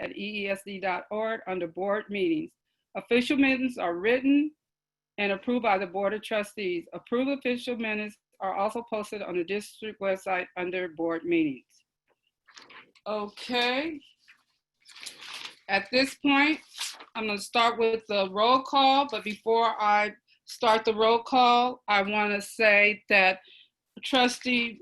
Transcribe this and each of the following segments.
at eesd.org under board meetings. Official minutes are written and approved by the Board of Trustees. Approved official minutes are also posted on the district website under board meetings. Okay. At this point, I'm going to start with the roll call, but before I start the roll call, I want to say that Trustee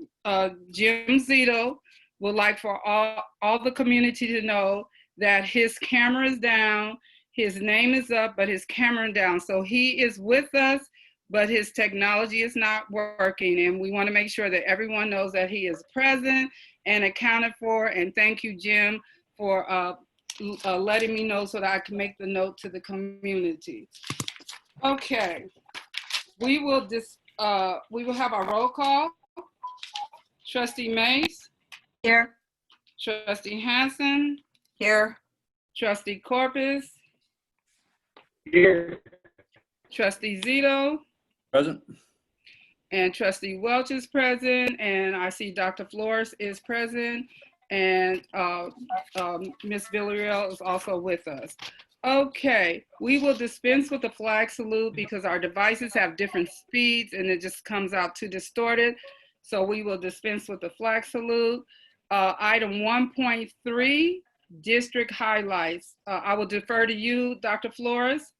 Jim Zito would like for all the community to know that his camera is down, his name is up, but his camera is down. So he is with us, but his technology is not working. And we want to make sure that everyone knows that he is present and accounted for. And thank you, Jim, for letting me know so that I can make the note to the community. Okay, we will have our roll call. Trustee Mace. Here. Trustee Hansen. Here. Trustee Corpus. Here. Trustee Zito. Present. And Trustee Welch is present, and I see Dr. Flores is present, and Ms. Villarreal is also with us. Okay, we will dispense with the flag salute because our devices have different speeds and it just comes out too distorted. So we will dispense with the flag salute. Item 1.3, district highlights. I will defer to you, Dr. Flores.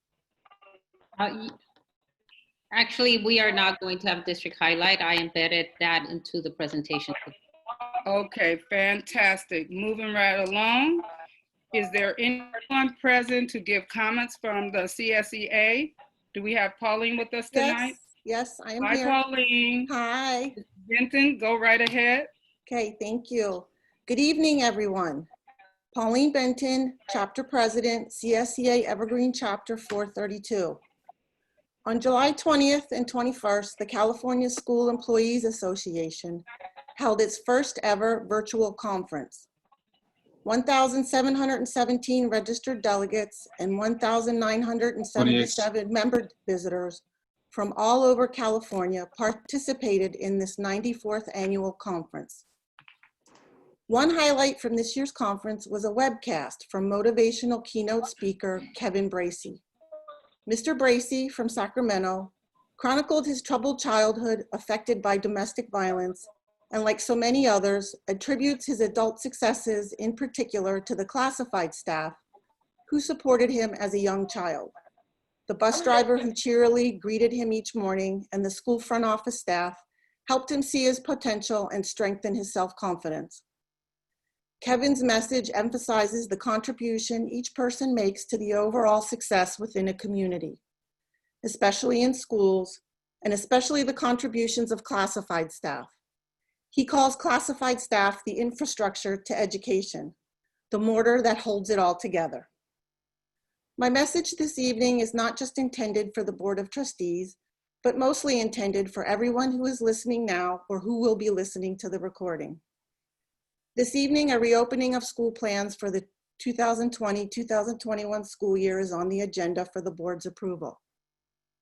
Actually, we are not going to have district highlight. I embedded that into the presentation. Okay, fantastic. Moving right along. Is there anyone present to give comments from the CSEA? Do we have Pauline with us tonight? Yes, I am Hi, here. Pauline. Hi. Benton, go right ahead. Okay, thank you. Good evening, everyone. Pauline Benton, Chapter President, CSEA Evergreen Chapter 432. On July 20th and 21st, the California School Employees Association held its first ever virtual conference. 1,717 registered delegates and 1,977 member visitors from all over California participated in this 94th annual conference. One highlight from this year's conference was a webcast from motivational keynote speaker Kevin Bracey. Mr. Bracey from Sacramento chronicled his troubled childhood affected by domestic violence, and like so many others, attributes his adult successes in particular to the classified staff who supported him as a young child. The bus driver who cheerily greeted him each morning and the school front office staff helped him see his potential and strengthen his self-confidence. Kevin's message emphasizes the contribution each person makes to the overall success within a community, especially in schools, and especially the contributions of classified staff. He calls classified staff the infrastructure to education, the mortar that holds it all together. My message this evening is not just intended for the Board of Trustees, but mostly intended for everyone who is listening now or who will be listening to the recording. This evening, a reopening of school plans for the 2020-2021 school year is on the agenda for the board's approval.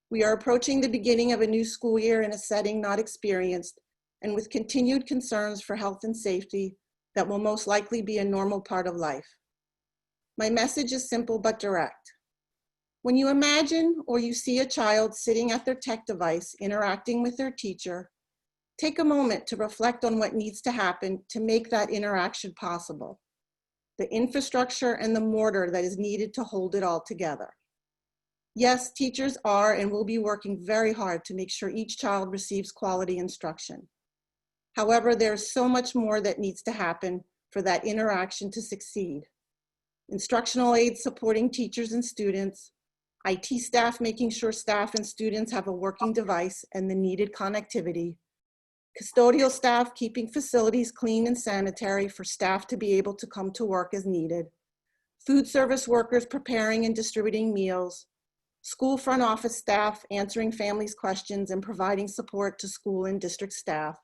We are approaching the beginning of a new school year in a setting not experienced and with continued concerns for health and safety that will most likely be a normal part of life. My message is simple but direct. When you imagine or you see a child sitting at their tech device interacting with their teacher, take a moment to reflect on what needs to happen to make that interaction possible, the infrastructure and the mortar that is needed to hold it all together. Yes, teachers are and will be working very hard to make sure each child receives quality instruction. However, there's so much more that needs to happen for that interaction to succeed. Instructional aides supporting teachers and students, IT staff making sure staff and students have a working device and the needed connectivity, custodial staff keeping facilities clean and sanitary for staff to be able to come to work as needed, food service workers preparing and distributing meals, school front office staff answering families' questions and providing support to school and district staff,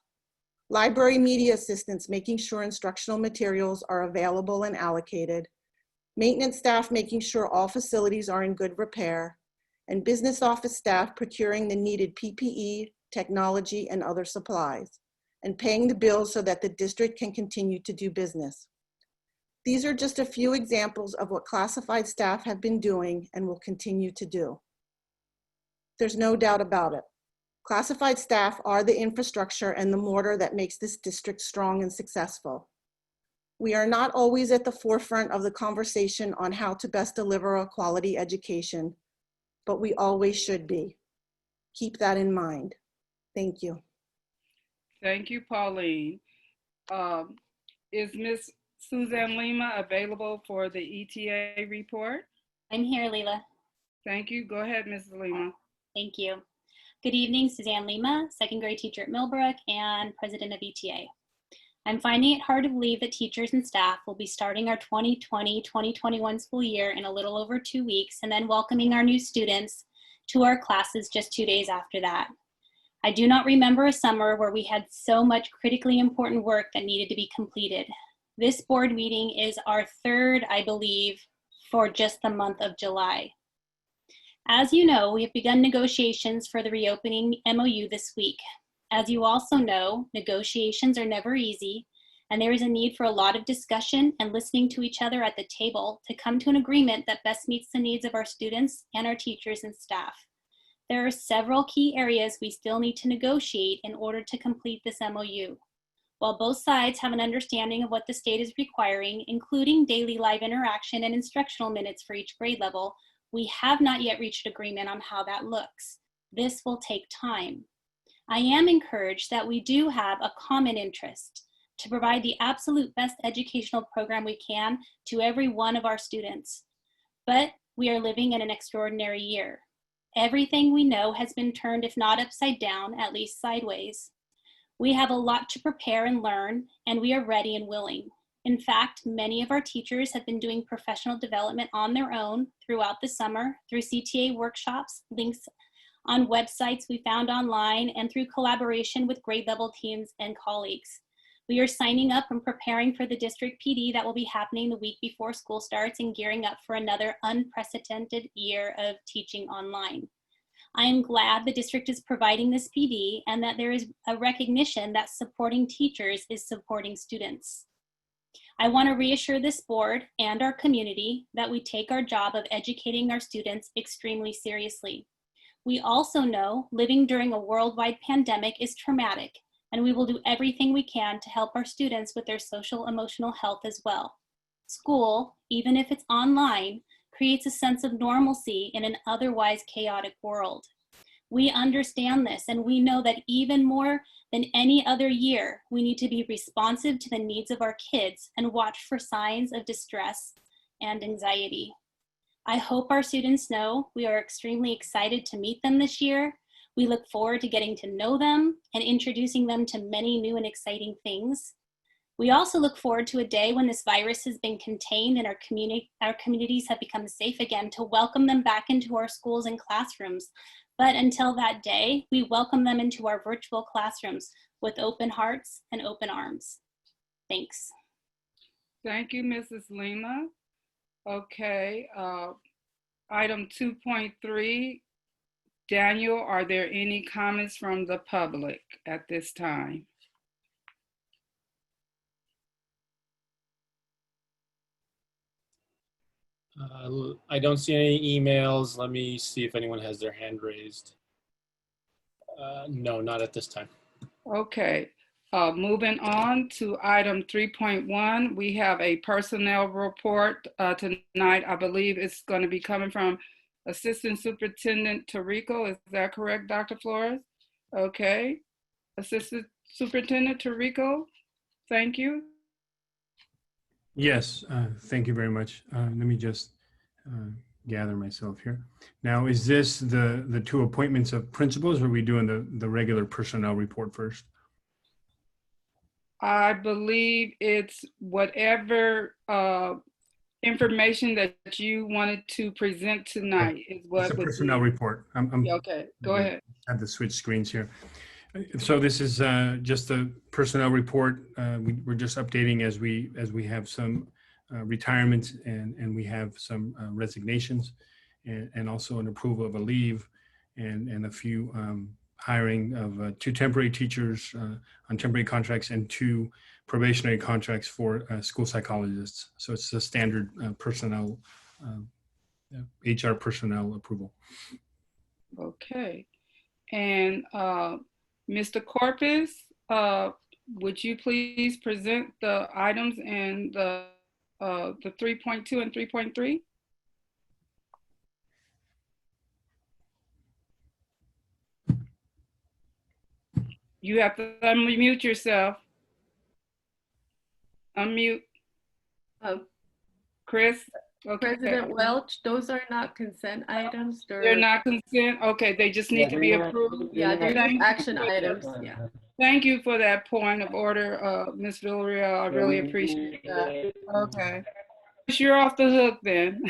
library media assistants making sure instructional materials are available and allocated, maintenance staff making sure all facilities are in good repair, and business office staff procuring the needed PPE, technology, and other supplies, and paying the bills so that the district can continue to do business. These are just a few examples of what classified staff have been doing and will continue to do. There's no doubt about it. Classified staff are the infrastructure and the mortar that makes this district strong and successful. We are not always at the forefront of the conversation on how to best deliver a quality education, but we always should be. Keep that in mind. Thank you. Thank you, Pauline. Is Ms. Suzanne Lima available for the ETA report? I'm here, Leila. Thank you. Go ahead, Mrs. Lima. Thank you. Good evening, Suzanne Lima, second grade teacher at Millbrook and president of ETA. I'm finding it hard to believe that teachers and staff will be starting our 2020-2021 school year in a little over 2 weeks and then welcoming our new students to our classes just 2 days after that. I do not remember a summer where we had so much critically important work that needed to be completed. This board meeting is our third, I believe, for just the month of July. As you know, we have begun negotiations for the reopening MOU this week. As you also know, negotiations are never easy, and there is a need for a lot of discussion and listening to each other at the table to come to an agreement that best meets the needs of our students and our teachers and staff. There are several key areas we still need to negotiate in order to complete this MOU. While both sides have an understanding of what the state is requiring, including daily live interaction and instructional minutes for each grade level, we have not yet reached agreement on how that looks. This will take time. I am encouraged that we do have a common interest to provide the absolute best educational program we can to every one of our students. But we are living in an extraordinary year. Everything we know has been turned, if not upside down, at least sideways. We have a lot to prepare and learn, and we are ready and willing. In fact, many of our teachers have been doing professional development on their own throughout the summer through CTA workshops, links on websites we found online, and through collaboration with grade level teams and colleagues. We are signing up and preparing for the district PD that will be happening the week before school starts and gearing up for another unprecedented year of teaching online. I am glad the district is providing this PD and that there is a recognition that supporting teachers is supporting students. I want to reassure this board and our community that we take our job of educating our students extremely seriously. We also know living during a worldwide pandemic is traumatic, and we will do everything we can to help our students with their social emotional health as well. School, even if it's online, creates a sense of normalcy in an otherwise chaotic world. We understand this, and we know that even more than any other year, we need to be responsive to the needs of our kids and watch for signs of distress and anxiety. I hope our students know we are extremely excited to meet them this year. We look forward to getting to know them and introducing them to many new and exciting things. We also look forward to a day when this virus has been contained and our communities have become safe again to welcome them back into our schools and classrooms. But until that day, we welcome them into our virtual classrooms with open hearts and open arms. Thanks. Thank you, Mrs. Lima. Okay, item 2.3. Daniel, are there any comments from the public at this time? I don't see any emails. Let me see if anyone has their hand raised. No, not at this time. Okay, moving on to item 3.1, we have a personnel report tonight. I believe it's going to be coming from Assistant Superintendent Tarico. Is that correct, Dr. Flores? Okay, Assistant Superintendent Tarico, thank you. Yes, thank you very much. Let me just gather myself here. Now, is this the two appointments of principals, or are we doing the regular personnel report first? I believe it's whatever information that you wanted to present tonight is what It's a personnel report. Okay, go ahead. I had to switch screens here. So this is just a personnel report. We're just updating as we have some retirements and we have some resignations and also an approval of a leave and a few hiring of 2 temporary teachers on temporary contracts and 2 probationary contracts for school psychologists. So it's a standard personnel, HR personnel approval. Okay. And Mr. Corpus, would you please present the items in the 3.2 and 3.3? You have to unmute yourself. Unmute. Chris? Okay. President Welch, those are not consent items. They're not consent? Okay, they just need to be approved? Yeah, they're Thank just you action for that. items, yeah. Thank you for that point of order, Ms. Villarreal. I really appreciate that. Okay. You're off the hook then.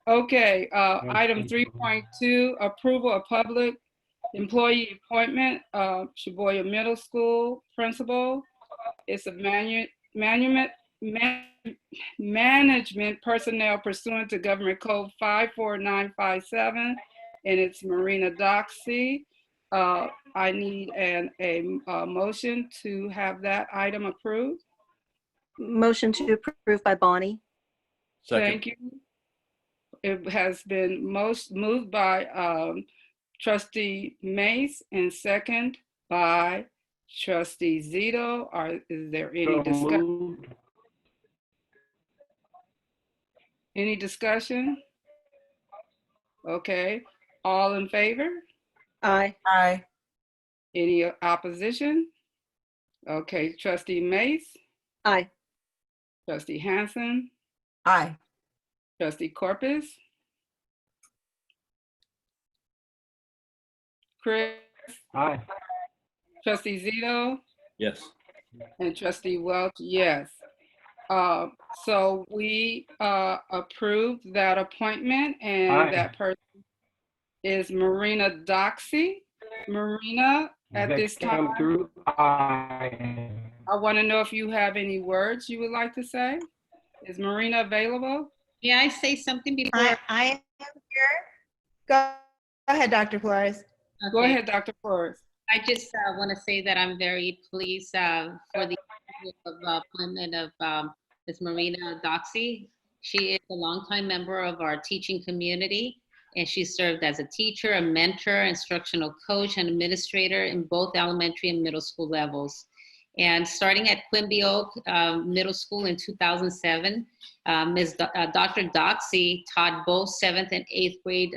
Okay, item 3.2, approval of public employee appointment, Shibuya Middle School principal. It's a management personnel pursuant to Government Code 54957, and it's Marina Doxey. I need a motion to have that item approved. Motion to approve by Bonnie. Thank you. It has been moved by Trustee Mace and second by Trustee Zito. Is there any discussion? Any discussion? Okay, all in favor? Aye. Aye. Any opposition? Okay, Trustee Mace, Aye. Trustee Hansen, Aye. Trustee Corpus, Chris, Aye. Trustee Zito, Yes. and Trustee Welch, yes. So we approved that appointment, and that person is Marina Doxey. Marina, at this time, I want to know if you have any words you would like to say. Is Marina available? May I say something before? I am here. Go ahead, Dr. Flores. Go Okay. ahead, Dr. Flores. I just want to say that I'm very pleased for the appointment of Ms. Marina Doxey. She is a longtime member of our teaching community, and she served as a teacher, a mentor, instructional coach, and administrator in both elementary and middle school levels. And starting at Quimby Oak Middle School in 2007, Dr. Doxey taught both 7th and 8th grade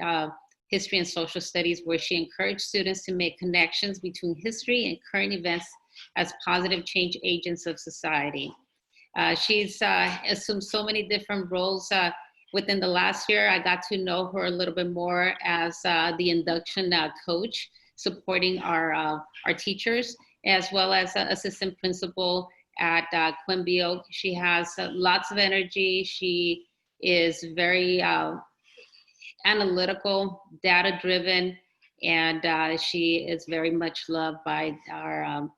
history and social studies, where she encouraged students to make connections between history and current events as positive change agents of society. She's assumed so many different roles. Within the last year, I got to know her a little bit more as the induction coach, supporting our teachers, as well as assistant principal at Quimby Oak. She has lots of energy. She is very analytical, data-driven, and she is very much loved by our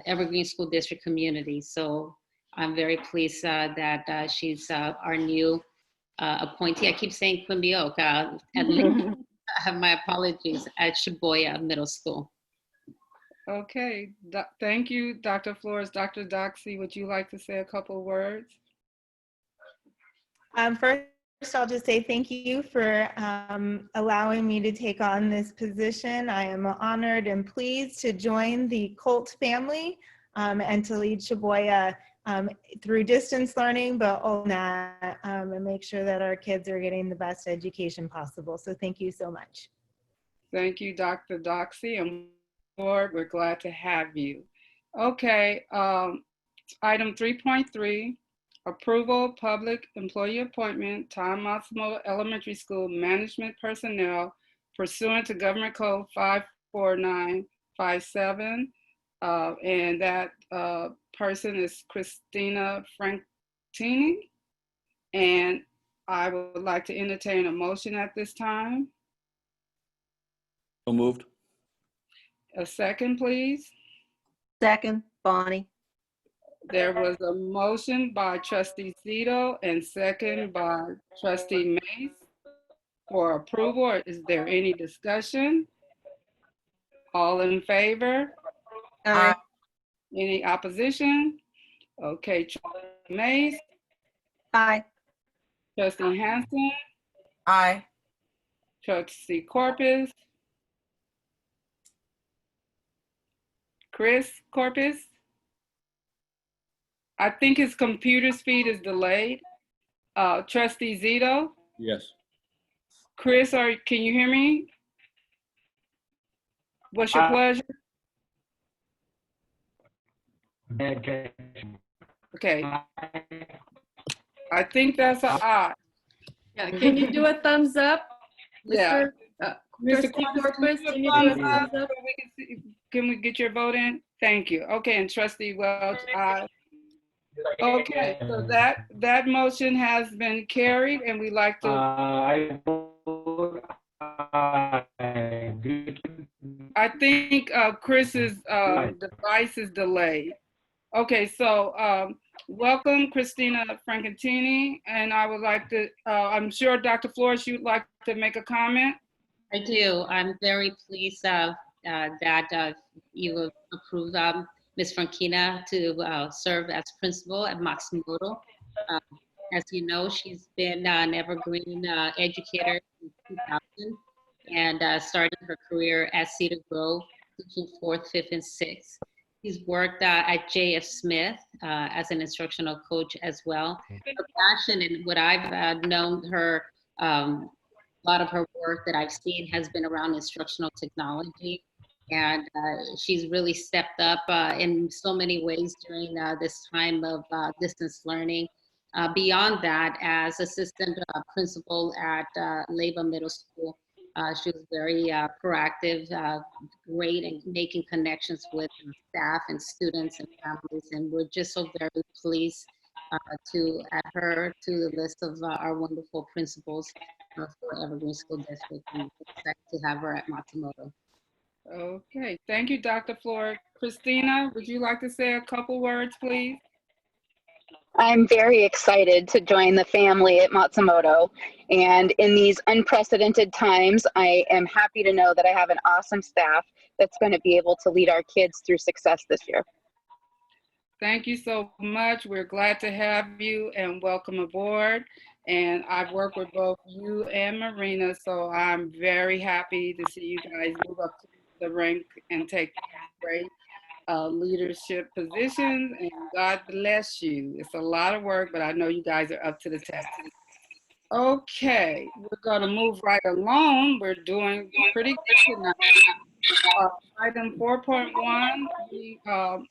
Evergreen School District community. So I'm very pleased that she's our new appointee. I keep saying Quimby Oak. My apologies, at Shibuya Middle School. Okay, thank you, Dr. Flores. Dr. Doxey, would you like to say a couple of words? First, I'll just say thank you for allowing me to take on this position. I am honored and pleased to join the Colt family and to lead Shibuya through distance learning, but all that, and make sure that our kids are getting the best education possible. So thank you so much. Thank you, Dr. Doxey, and Lord, we're glad to have you. Okay, item 3.3, approval public employee appointment, Tom Massimo Elementary School management personnel pursuant to Government Code 54957, and that person is Christina Franctini, and I would like to entertain a motion at this time. So moved. A second, please. Second, Bonnie. There was a motion by Trustee Zito and second by Trustee Mace for approval. Is there any discussion? All in favor? Aye. Any opposition? Okay, Trustee Mays, Aye. Trustee Hanson, Aye. Trustee Corpus, Chris Corpus. I think his computer speed is delayed. Trustee Zito, Yes. Chris, can you hear me? What's your pleasure? Okay. I think that's an aye. Yeah, can you do a thumbs up? Yeah. Mr. Trustee Corpus, Corpus, can can you you do a thumbs up thumbs up? so we can see- Can we get your vote in? Thank you. Okay, and Trustee Welch, aye. Okay, so that motion has been carried, and we like to. I think Chris's device is delayed. Okay, so welcome, Christina Francantini, and I would like to. I'm sure Dr. Flores, you'd like to make a comment. I do. I'm very pleased that you have approved Ms. Frankina to serve as principal at Matsumoto. As you know, she's been an evergreen educator since 2000 and started her career at Cedar Grove, teaching 4th, 5th, and 6th. She's worked at J.F. Smith as an instructional coach as well. Her passion and what I've known her, a lot of her work that I've seen has been around instructional technology. And she's really stepped up in so many ways during this time of distance learning. Beyond that, as assistant principal at Leyva Middle School, she was very proactive, great in making connections with staff and students and families. And we're just so very pleased to add her to the list of our wonderful principals for Evergreen School District. And we're excited to have her at Matsumoto. Okay, thank you, Dr. Flores. Christina, would you like to say a couple words, please? I'm very excited to join the family at Matsumoto. And in these unprecedented times, I am happy to know that I have an awesome staff that's going to be able to lead our kids through success this year. Thank you so much. We're glad to have you and welcome aboard. And I've worked with both you and Marina, so I'm very happy to see you guys move up to the rank and take great leadership positions, and God bless you. It's a lot of work, but I know you guys are up to the task. Okay, we're gonna move right along. We're doing pretty good tonight. Item 4.1, we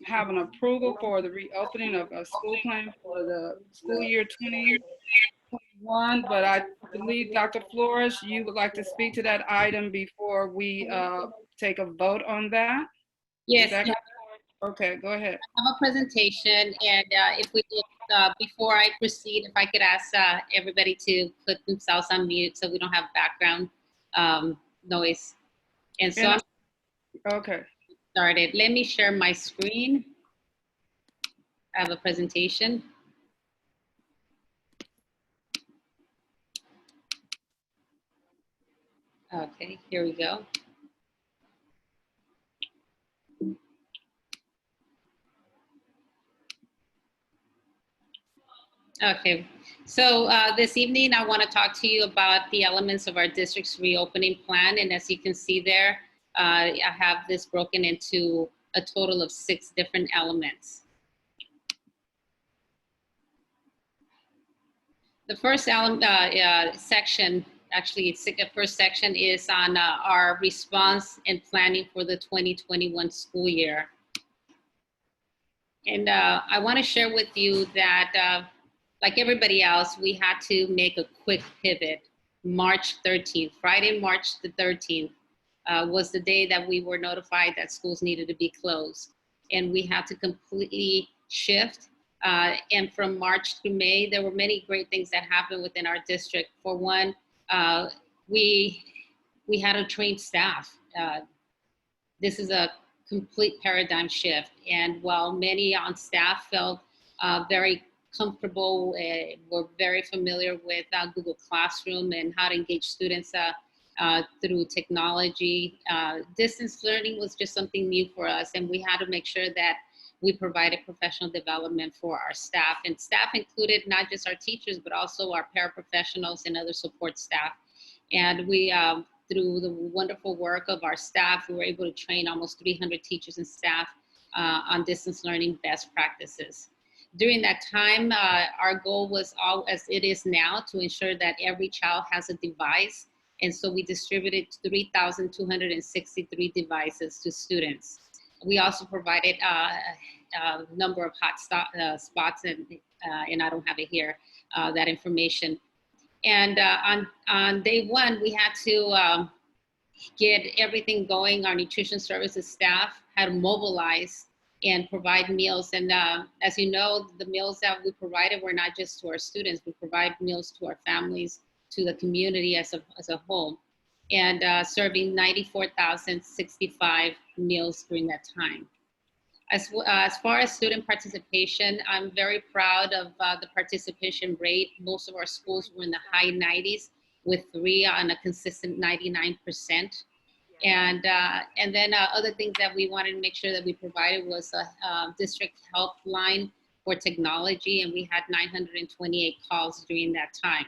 have an approval for the reopening of a school plan for the school year 2021, but I believe Dr. Flores, you would like to speak to that item before we take a vote on that? Yes. Okay, go ahead. I have a presentation, and if we could, before I proceed, if I could ask everybody to put themselves on mute so we don't have background noise. And so okay. Started. Let me share my screen. I have a presentation. Okay, here we go. Okay, so this evening I want to talk to you about the elements of our district's reopening plan. And as you can see there, I have this broken into a total of 6 different elements. The first section, actually the first section is on our response and planning for the 2021 school year. And I want to share with you that like everybody else, we had to make a quick pivot. March 13th, Friday, March the 13th was the day that we were notified that schools needed to be closed. And we had to completely shift. And from March through May, there were many great things that happened within our district. For one, we had a trained staff. This is a complete paradigm shift. And while many on staff felt very comfortable, were very familiar with Google Classroom and how to engage students through technology. Distance learning was just something new for us, and we had to make sure that we provided professional development for our staff. And staff included not just our teachers, but also our paraprofessionals and other support staff. And we, through the wonderful work of our staff, we were able to train almost 300 teachers and staff on distance learning best practices. During that time, our goal was, all as it is now, to ensure that every child has a device. And so we distributed 3,263 devices to students. We also provided a number of hot spots, and I don't have it here, that information. And on day one, we had to get everything going. Our nutrition services staff had to mobilize and provide meals. And as you know, the meals that we provided were not just to our students, we provide meals to our families, to the community as a whole, and serving 94,065 meals during that time. As far as student participation, I'm very proud of the participation rate. Most of our schools were in the high 90s, with 3 on a consistent 99%. And then other things that we wanted to make sure that we provided was a district helpline for technology, and we had 928 calls during that time.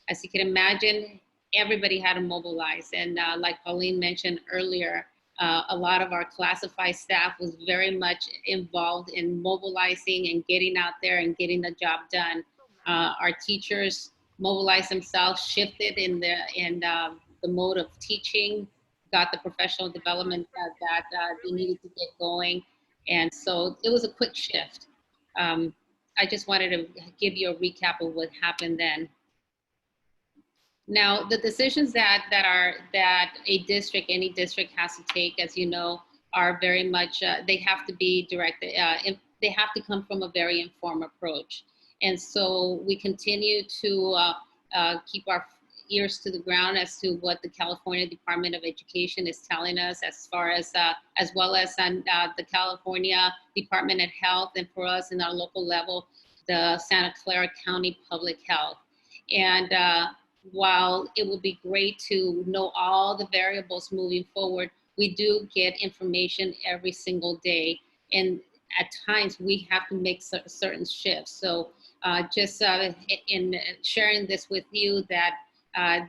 As you can imagine, everybody had to mobilize, and like Pauline mentioned earlier, a lot of our classified staff was very much involved in mobilizing and getting out there and getting the job done. Our teachers mobilized themselves, shifted in the mode of teaching, got the professional development that they needed to get going. And so it was a quick shift. I just wanted to give you a recap of what happened then. Now, the decisions that a district, any district has to take, as you know, are very much, they have to be directed, they have to come from a very informed approach. And so we continue to keep our ears to the ground as to what the California Department of Education is telling us, as far as well as on the California Department of Health, and for us in our local level, the Santa Clara County Public Health. And while it would be great to know all the variables moving forward, we do get information every single day. And at times we have to make certain shifts. So just in sharing this with you, that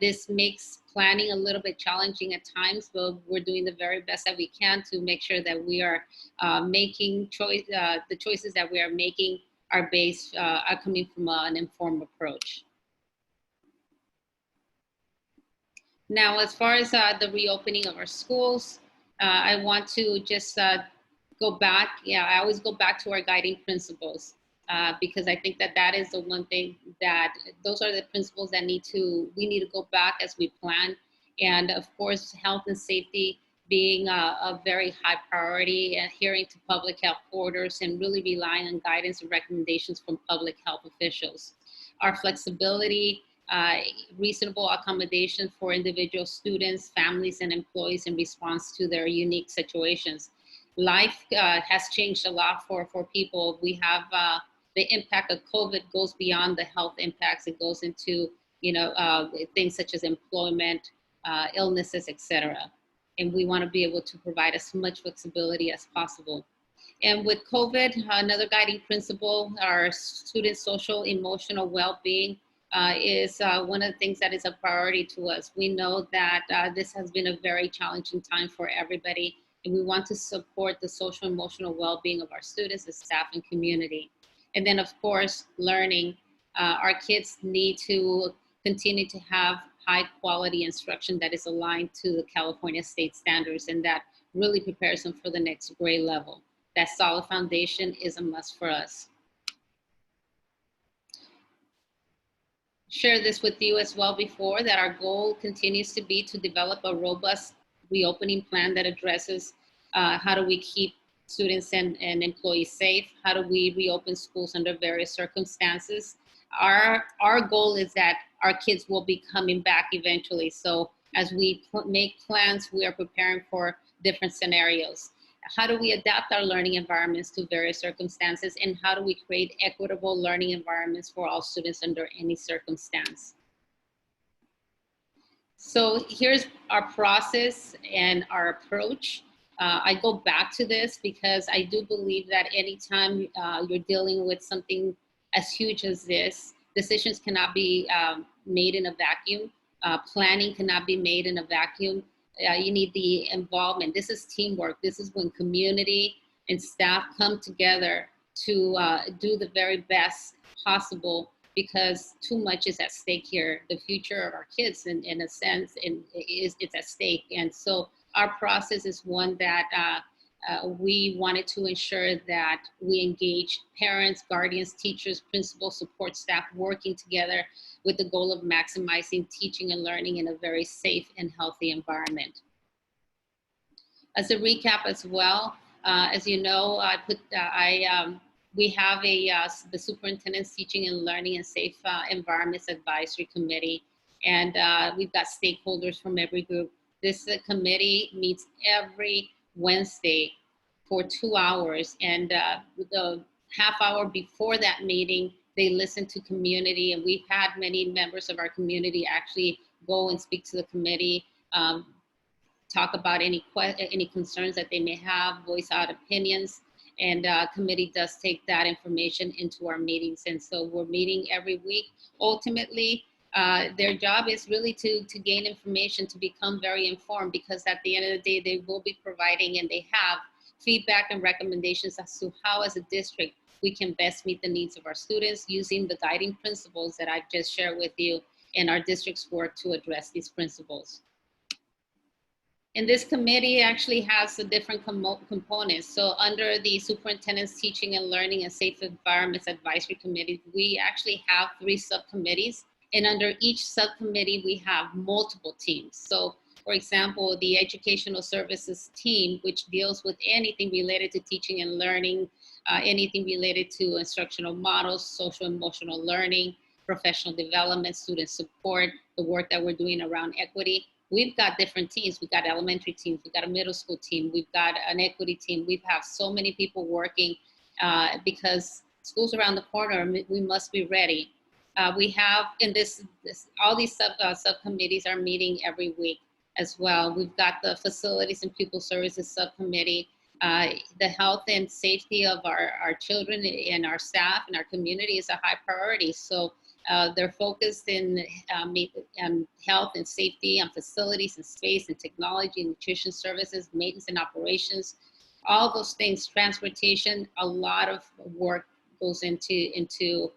this makes planning a little bit challenging at times, but we're doing the very best that we can to make sure that we are making the choices that we are making are based, are coming from an informed approach. Now, as far as the reopening of our schools, I want to just go back. Yeah, I always go back to our guiding principles because I think that is the one thing that those are the principles that we need to go back as we plan. And of course, health and safety being a very high priority, adhering to public health orders, and really relying on guidance and recommendations from public health officials. Our flexibility, reasonable accommodation for individual students, families, and employees in response to their unique situations. Life has changed a lot for people. We have the impact of COVID goes beyond the health impacts. It goes into, things such as employment, illnesses, etc. And we want to be able to provide as much flexibility as possible. And with COVID, another guiding principle, our students' social emotional well-being is one of the things that is a priority to us. We know that this has been a very challenging time for everybody, and we want to support the social emotional well-being of our students, the staff, and community. And then, of course, learning. Our kids need to continue to have high quality instruction that is aligned to the California state standards, and that really prepares them for the next grade level. That solid foundation is a must for us. Share this with you as well before, that our goal continues to be to develop a robust reopening plan that addresses how do we keep students and employees safe, how do we reopen schools under various circumstances. Our goal is that our kids will be coming back eventually. So as we make plans, we are preparing for different scenarios. How do we adapt our learning environments to various circumstances, and how do we create equitable learning environments for all students under any circumstance? So here's our process and our approach. I go back to this because I do believe that anytime you're dealing with something as huge as this, decisions cannot be made in a vacuum. Planning cannot be made in a vacuum. You need the involvement. This is teamwork. This is when community and staff come together to do the very best possible, because too much is at stake here. The future of our kids, in a sense, it's at stake. And so our process is one that we wanted to ensure that we engage parents, guardians, teachers, principals, support staff, working together with the goal of maximizing teaching and learning in a very safe and healthy environment. As a recap as well, as you know, we have the Superintendent's Teaching and Learning and Safe Environments Advisory Committee, and we've got stakeholders from every group. This committee meets every Wednesday for 2 hours, and the half hour before that meeting, they listen to community, and we've had many members of our community actually go and speak to the committee, talk about any concerns that they may have, voice out opinions, and committee does take that information into our meetings. And so we're meeting every week. Ultimately, their job is really to gain information, to become very informed, because at the end of the day, they will be providing, and they have feedback and recommendations as to how, as a district, we can best meet the needs of our students using the guiding principles that I've just shared with you, and our district's work to address these principles. And this committee actually has a different components. So under the Superintendent's Teaching and Learning and Safe Environments Advisory Committee, we actually have 3 subcommittees. And under each subcommittee, we have multiple teams. So for example, the Educational Services team, which deals with anything related to teaching and learning, anything related to instructional models, social emotional learning, professional development, student support, the work that we're doing around equity. We've got different teams. We've got elementary teams. We've got a middle school team. We've got an equity team. We have so many people working because school's around the corner. We must be ready. We have in all these subcommittees are meeting every week as well. We've got the Facilities and Pupil Services Subcommittee. The health and safety of our children and our staff and our community is a high priority. So they're focused in health and safety, on facilities and space and technology and nutrition services, maintenance and operations, all those things, transportation. A lot of work goes into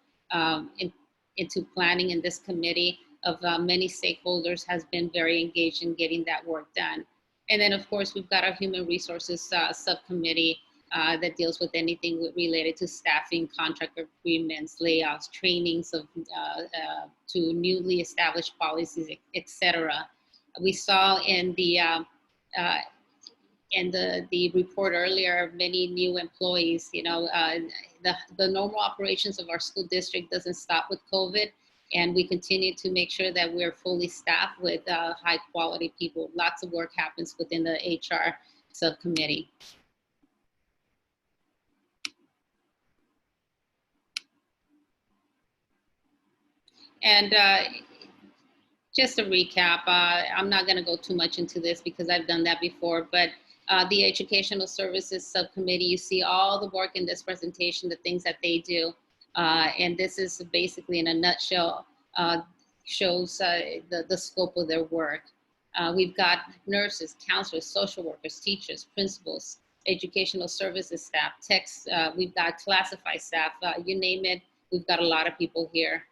planning, and this committee of many stakeholders has been very engaged in getting that work done. And then of course, we've got our Human Resources Subcommittee that deals with anything related to staffing, contract agreements, layoffs, trainings to newly established policies, etc. We saw in the report earlier, many new employees. You know, the normal operations of our school district doesn't stop with COVID, and we continue to make sure that we're fully staffed with high quality people. Lots of work happens within the HR subcommittee. And just a recap, I'm not going to go too much into this because I've done that before, but the Educational Services Subcommittee, you see all the work in this presentation, the things that they do. And this is basically, in a nutshell, shows the scope of their work. We've got nurses, counselors, social workers, teachers, principals, educational services staff, techs, we've got classified staff, you name it, we've got a lot of people here.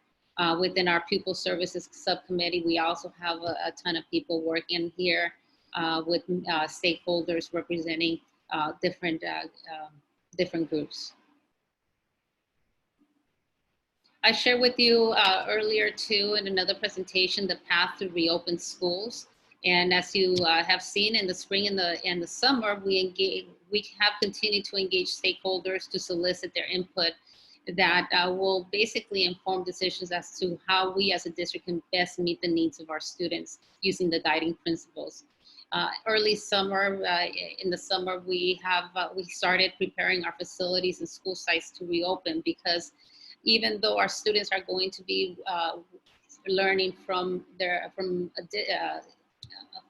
Within our Pupil Services Subcommittee, we also have a ton of people working here with stakeholders representing different groups. I shared with you earlier too in another presentation the path to reopen schools. And as you have seen in the spring and the summer, we have continued to engage stakeholders to solicit their input that will basically inform decisions as to how we as a district can best meet the needs of our students using the guiding principles. Early summer, in the summer, we started preparing our facilities and school sites to reopen, because even though our students are going to be learning from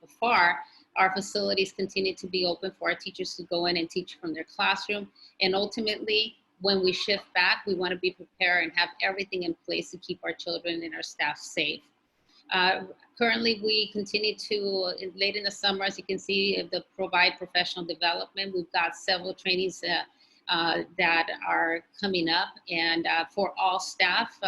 afar, our facilities continue to be open for our teachers to go in and teach from their classroom. And ultimately, when we shift back, we want to be prepared and have everything in place to keep our children and our staff safe. Currently, we continue to, late in the summer, as you can see, provide professional development. We've got several trainings that are coming up, and for all staff,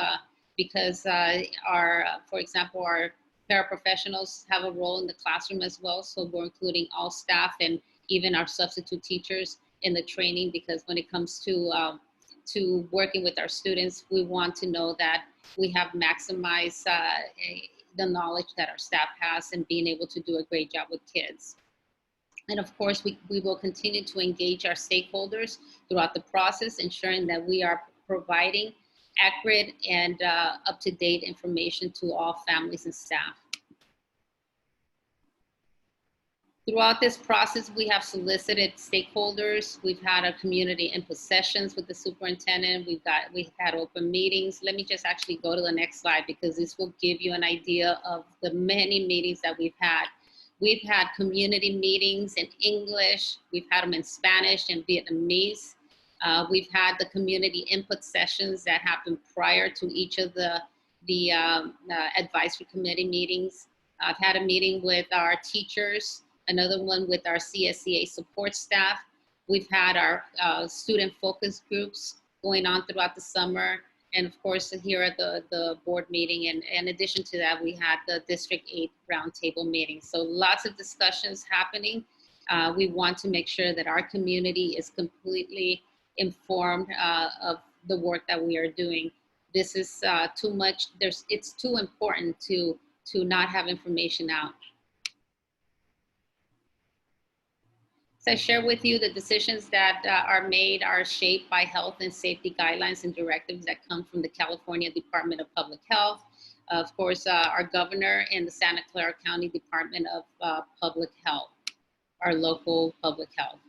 because for example, our paraprofessionals have a role in the classroom as well. So we're including all staff and even our substitute teachers in the training, because when it comes to working with our students, we want to know that we have maximized the knowledge that our staff has and being able to do a great job with kids. And of course, we will continue to engage our stakeholders throughout the process, ensuring that we are providing accurate and up-to-date information to all families and staff. Throughout this process, we have solicited stakeholders. We've had our community input sessions with the superintendent. We've had open meetings. Let me just actually go to the next slide, because this will give you an idea of the many meetings that we've had. We've had community meetings in English. We've had them in Spanish and Vietnamese. We've had the community input sessions that happened prior to each of the advisory committee meetings. I've had a meeting with our teachers, another one with our CSEA support staff. We've had our student focus groups going on throughout the summer. And of course, here at the board meeting. And in addition to that, we had the District 8 roundtable meeting. So lots of discussions happening. We want to make sure that our community is completely informed of the work that we are doing. This is too much. It's too important to not have information out. So I share with you the decisions that are made are shaped by health and safety guidelines and directives that come from the California Department of Public Health. Of course, our governor and the Santa Clara County Department of Public Health, our local public health.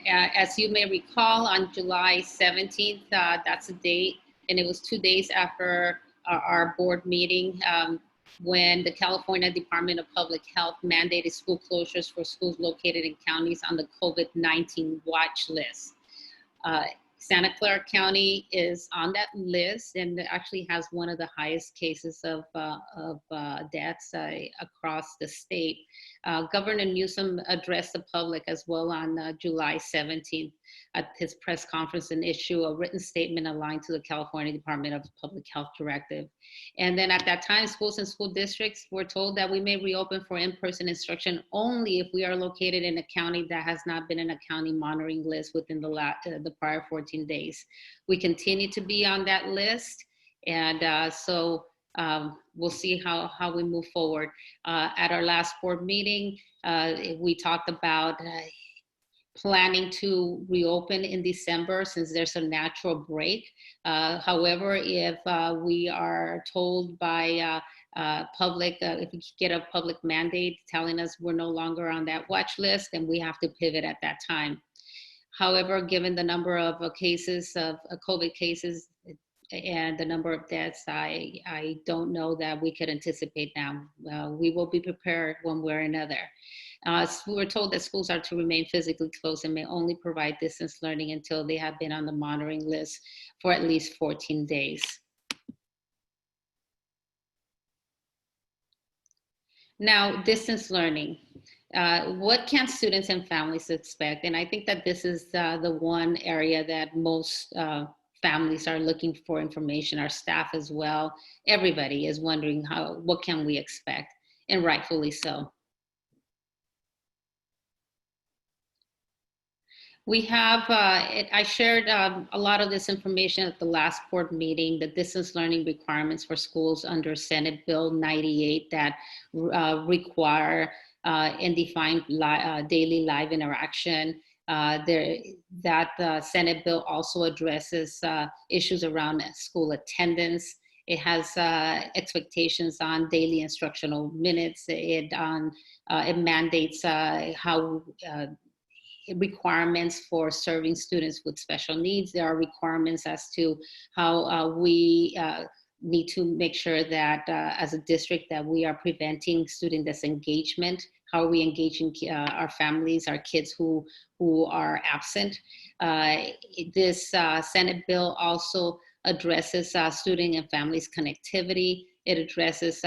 As you may recall, on July 17th, that's the date, and it was 2 days after our board meeting, when the California Department of Public Health mandated school closures for schools located in counties on the COVID-19 watch list. Santa Clara County is on that list and actually has one of the highest cases of deaths across the state. Governor Newsom addressed the public as well on July 17th at his press conference and issue a written statement aligned to the California Department of Public Health directive. And then at that time, schools and school districts were told that we may reopen for in-person instruction only if we are located in a county that has not been in a county monitoring list within the prior 14 days. We continue to be on that list, and so we'll see how we move forward. At our last board meeting, we talked about planning to reopen in December since there's a natural break. However, if we are told by if we get a public mandate telling us we're no longer on that watch list, then we have to pivot at that time. However, given the number of cases of COVID cases and the number of deaths, I don't know that we could anticipate now. We will be prepared one way or another. We were told that schools are to remain physically closed and may only provide distance learning until they have been on the monitoring list for at least 14 days. Now, distance learning. What can students and families expect? And I think that this is the one area that most families are looking for information, our staff as well. Everybody is wondering what can we expect, and rightfully so. We have, I shared a lot of this information at the last board meeting, the distance learning requirements for schools under Senate Bill 98 that require and define daily live interaction. That Senate bill also addresses issues around school attendance. It has expectations on daily instructional minutes. It mandates how requirements for serving students with special needs. There are requirements as to how we need to make sure that as a district that we are preventing student disengagement. How are we engaging our families, our kids who are absent? This Senate bill also addresses student and families connectivity. It addresses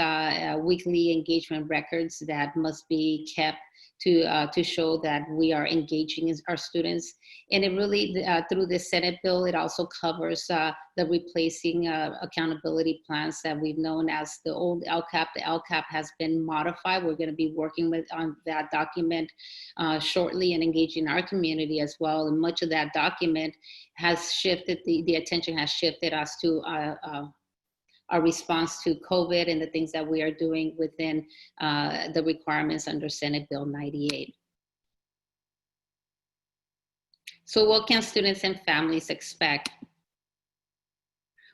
weekly engagement records that must be kept to show that we are engaging our students. And it really, through this Senate bill, it also covers the replacing accountability plans that we've known as the old LCAP. The LCAP has been modified. We're going to be working on that document shortly and engaging our community as well. And much of that document has shifted, the attention has shifted as to our response to COVID and the things that we are doing within the requirements under Senate Bill 98. So what can students and families expect?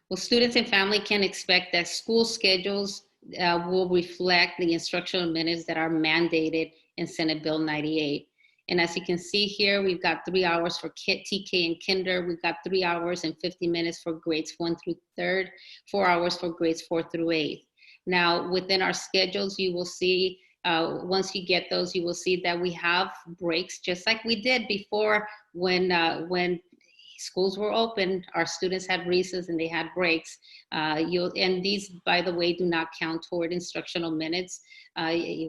Well, students and family can expect that school schedules will reflect the instructional minutes that are mandated in Senate Bill 98. And as you can see here, we've got 3 hours for TK and Kinder. We've got 3 hours and 50 minutes for grades 1 through 3rd, 4 hours for grades 4 through 8th. Now, within our schedules, you will see, once you get those, you will see that we have breaks, just like we did before when schools were open, our students had recess and they had breaks. And these, by the way, do not count toward instructional minutes.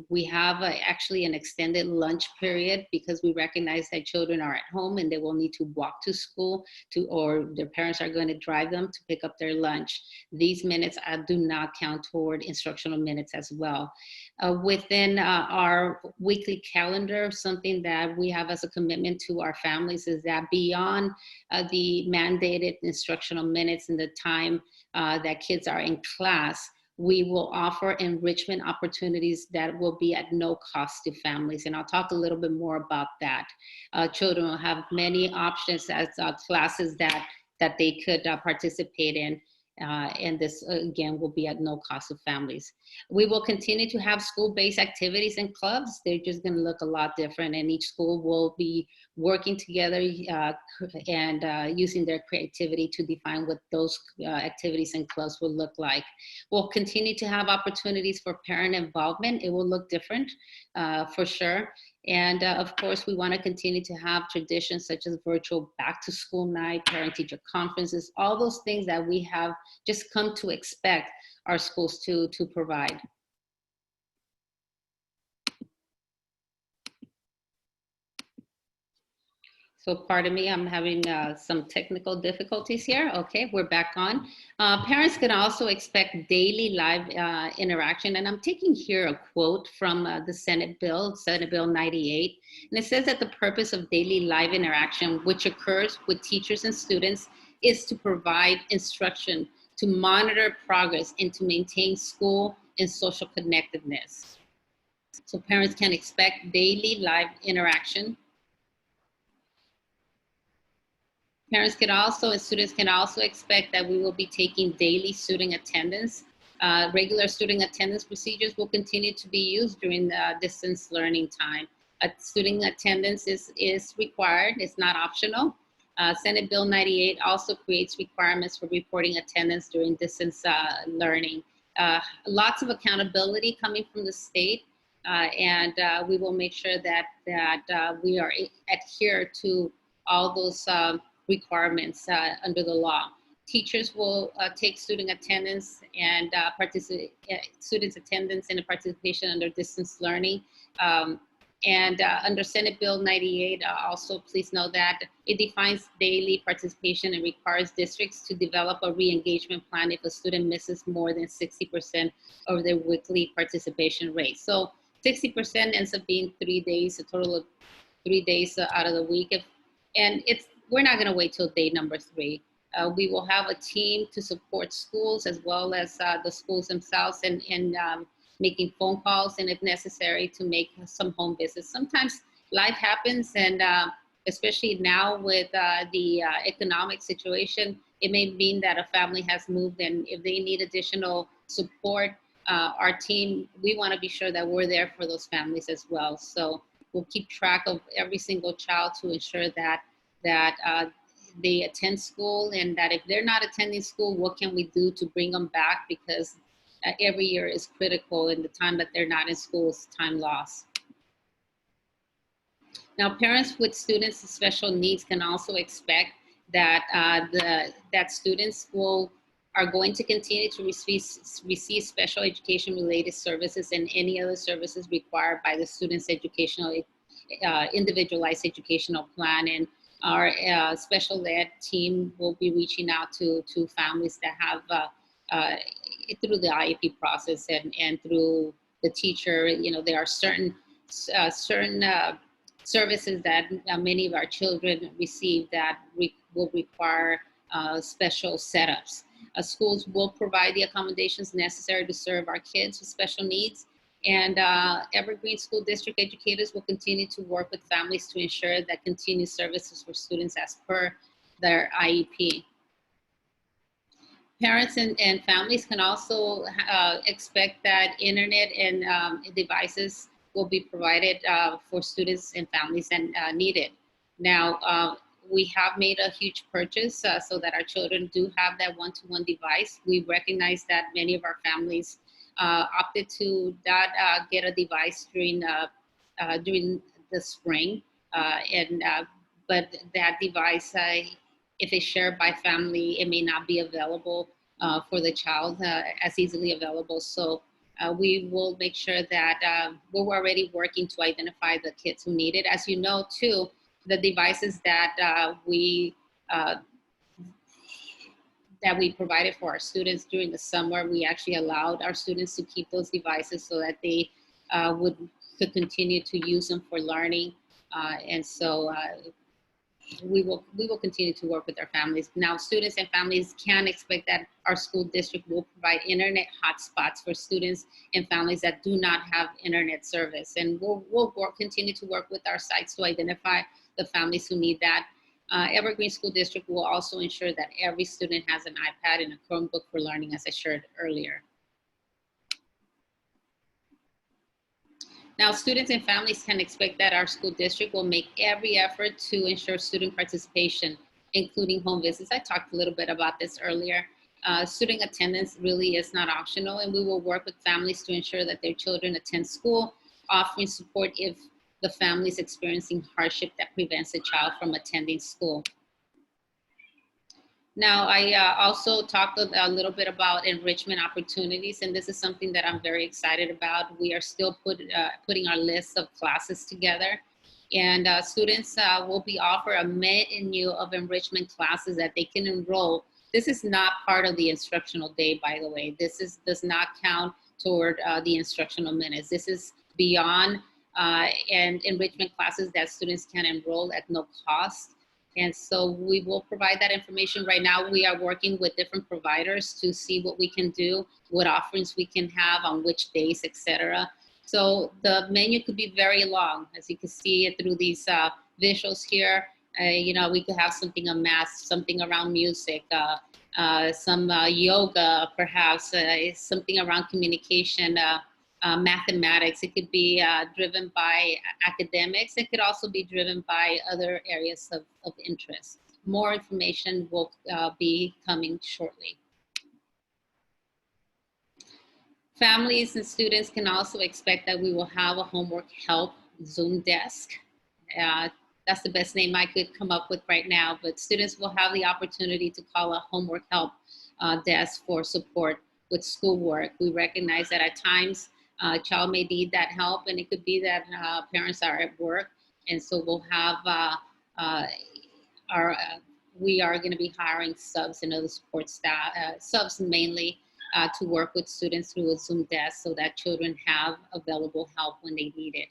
We have actually an extended lunch period because we recognize that children are at home and they will need to walk to school or their parents are going to drive them to pick up their lunch. These minutes do not count toward instructional minutes as well. Within our weekly calendar, something that we have as a commitment to our families is that beyond the mandated instructional minutes and the time that kids are in class, we will offer enrichment opportunities that will be at no cost to families. And I'll talk a little bit more about that. Children will have many options as classes that they could participate in. And this, again, will be at no cost to families. We will continue to have school-based activities and clubs. They're just going to look a lot different, and each school will be working together and using their creativity to define what those activities and clubs will look like. We'll continue to have opportunities for parent involvement. It will look different for sure. And of course, we want to continue to have traditions such as virtual back to school night, parent teacher conferences, all those things that we have just come to expect our schools to provide. So pardon me, I'm having some technical difficulties here. Okay, we're back on. Parents can also expect daily live interaction. And I'm taking here a quote from the Senate Bill 98. And it says that the purpose of daily live interaction, which occurs with teachers and students, is to provide instruction, to monitor progress, and to maintain school and social connectedness. So parents can expect daily live interaction. Parents can also, and students can also expect that we will be taking daily student attendance. Regular student attendance procedures will continue to be used during the distance learning time. Student attendance is required, it's not optional. Senate Bill 98 also creates requirements for reporting attendance during distance learning. Lots of accountability coming from the state, and we will make sure that we are adhere to all those requirements under the law. Teachers will take student attendance and students' attendance and participation under distance learning. Under Senate Bill 98, also please know that it defines daily participation and requires districts to develop a re-engagement plan if a student misses more than 60% of their weekly participation rate. So 60% ends up being 3 days, a total of 3 days out of the week. We're not going to wait till day number 3. We will have a team to support schools as well as the schools themselves and making phone calls and if necessary to make some home visits. Sometimes life happens and especially now with the economic situation, it may mean that a family has moved and if they need additional support, our team, we want to be sure that we're there for those families as well. So We'll keep track of every single child to ensure that they attend school, and that if they're not attending school, what can we do to bring them back? Because every year is critical, and the time that they're not in school is time lost. Now, parents with students with special needs can also expect that that students are going to continue to receive special education related services and any other services required by the student's educational individualized educational plan. And our special ed team will be reaching out to families that have through the IEP process and through the teacher. You know, there are certain services that many of our children receive that will require special setups. Schools will provide the accommodations necessary to serve our kids with special needs. And Evergreen School District educators will continue to work with families to ensure that continued services for students as per their IEP. Parents and families can also expect that internet and devices will be provided for students and families and needed. Now, we have made a huge purchase so that our children do have that one-to-one device. We recognize that many of our families opted to not get a device during the spring, but that device, if it's shared by family, it may not be available for the child as easily available. So we will make sure that we're already working to identify the kids who need it. As you know, too, the devices that we provided for our students during the summer, we actually allowed our students to keep those devices so that they could continue to use them for learning. And so we will continue to work with our families. Now, students and families can expect that our school district will provide internet hotspots for students and families that do not have internet service. And we'll continue to work with our sites to identify the families who need that. Evergreen School District will also ensure that every student has an iPad and a Chromebook for learning, as I shared earlier. Now, students and families can expect that our school district will make every effort to ensure student participation, including home visits. I talked a little bit about this earlier. Student attendance really is not optional, and we will work with families to ensure that their children attend school, offering support if the family is experiencing hardship that prevents a child from attending school. Now, I also talked a little bit about enrichment opportunities, and this is something that I'm very excited about. We are still putting our list of classes together, and students will be offered a menu of enrichment classes that they can enroll. This is not part of the instructional day, by the way. This does not count toward the instructional minutes. This is beyond and enrichment classes that students can enroll at no cost. And so we will provide that information. Right now, we are working with different providers to see what we can do, what offerings we can have on which days, etc. So the menu could be very long, as you can see it through these visuals here. You know, we could have something on math, something around music, some yoga, perhaps something around communication, mathematics. It could be driven by academics. It could also be driven by other areas of interest. More information will be coming shortly. Families and students can also expect that we will have a homework help Zoom desk. That's the best name I could come up with right now, but students will have the opportunity to call a homework help desk for support with schoolwork. We recognize that at times a child may need that help, and it could be that parents are at work, and so we'll have we are going to be hiring subs and other support staff, subs mainly, to work with students through a Zoom desk so that children have available help when they need it.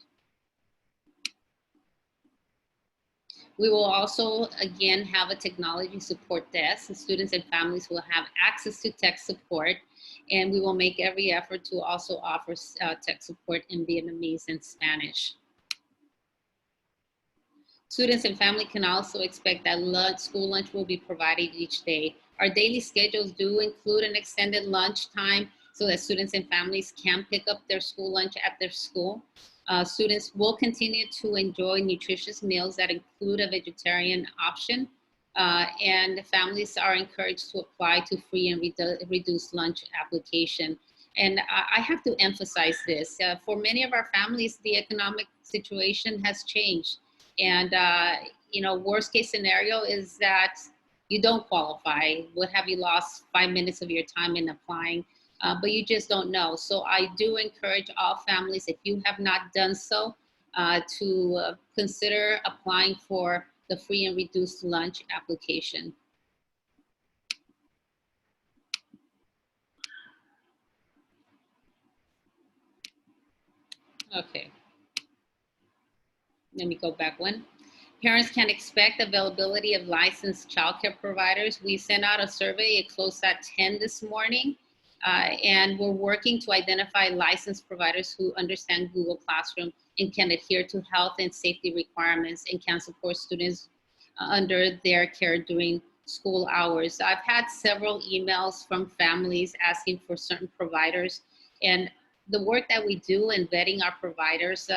We will also, again, have a technology support desk, and students and families will have access to tech support, and we will make every effort to also offer tech support in Vietnamese and Spanish. Students and family can also expect that school lunch will be provided each day. Our daily schedules do include an extended lunch time so that students and families can pick up their school lunch at their school. Students will continue to enjoy nutritious meals that include a vegetarian option, and families are encouraged to apply to free and reduced lunch application. And I have to emphasize this. For many of our families, the economic situation has changed. And, worst case scenario is that you don't qualify. What have you lost 5 minutes of your time in applying? But you just don't know. So I do encourage all families, if you have not done so, to consider applying for the free and reduced lunch application. Okay. Let me go back one. Parents can expect availability of licensed childcare providers. We sent out a survey. It closed at 10 this morning. And we're working to identify licensed providers who understand Google Classroom and can adhere to health and safety requirements and can support students under their care during school hours. I've had several emails from families asking for certain providers, and the work that we do in vetting our providers,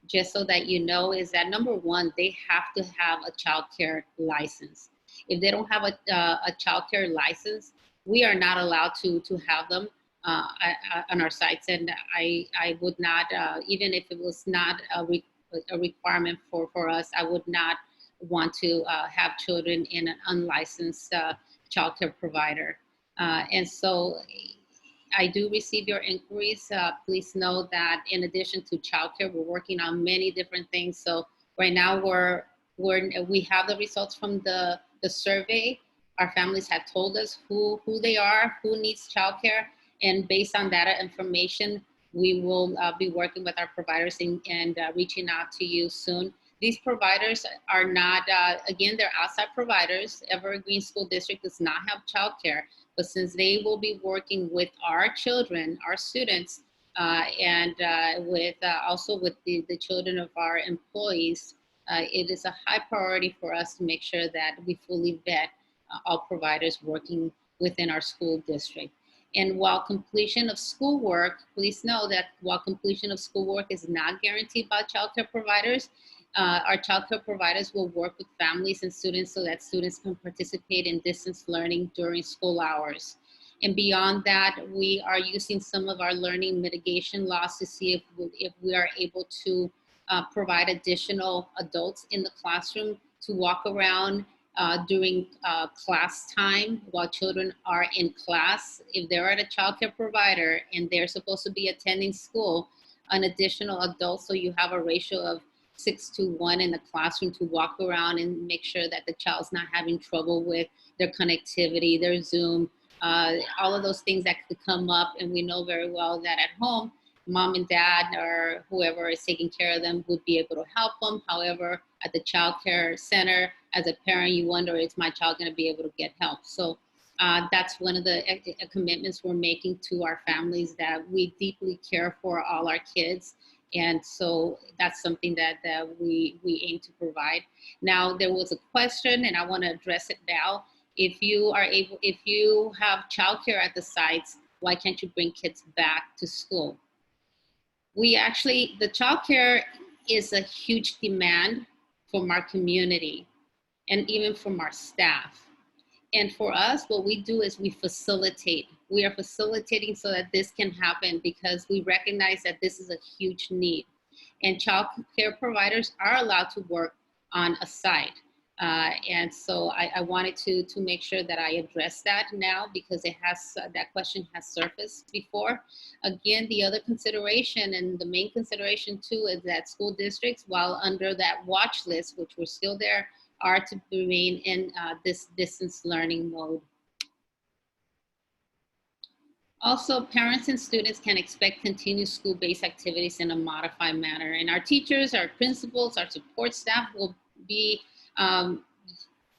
just so that you know, is that number one, they have to have a childcare license. If they don't have a childcare license, we are not allowed to have them on our sites. And I would not, even if it was not a requirement for us, I would not want to have children in an unlicensed childcare provider. And so I do receive your inquiries. Please know that in addition to childcare, we're working on many different things. So right now we have the results from the survey. Our families have told us who they are, who needs childcare, and based on that information, we will be working with our providers and reaching out to you soon. These providers are not, again, they're outside providers. Evergreen School District does not have childcare, but since they will be working with our children, our students, and also with the children of our employees, it is a high priority for us to make sure that we fully vet all providers working within our school district. And while completion of schoolwork, please know that while completion of schoolwork is not guaranteed by childcare providers, our childcare providers will work with families and students so that students can participate in distance learning during school hours. And beyond that, we are using some of our learning mitigation laws to see if we are able to provide additional adults in the classroom to walk around during class time while children are in class. If they're at a childcare provider and they're supposed to be attending school, an additional adult, so you have a ratio of 6-to-1 in the classroom to walk around and make sure that the child's not having trouble with their connectivity, their Zoom, all of those things that could come up. And we know very well that at home, mom and dad or whoever is taking care of them would be able to help them. However, at the child care center, as a parent, you wonder, is my child going to be able to get help? So that's one of the commitments we're making to our families, that we deeply care for all our kids. And so that's something that we aim to provide. Now, there was a question, and I want to address it now. If you have childcare at the sites, why can't you bring kids back to school? The childcare is a huge demand from our community and even from our staff. And for us, what we do is we facilitate. We are facilitating so that this can happen because we recognize that this is a huge need. And child care providers are allowed to work on a site. And so I wanted to make sure that I address that now because that question has surfaced before. Again, the other consideration and the main consideration too is that school districts, while under that watch list, which we're still there, are to remain in this distance learning mode. Also, parents and students can expect continued school-based activities in a modified manner. And our teachers, our principals, our support staff will be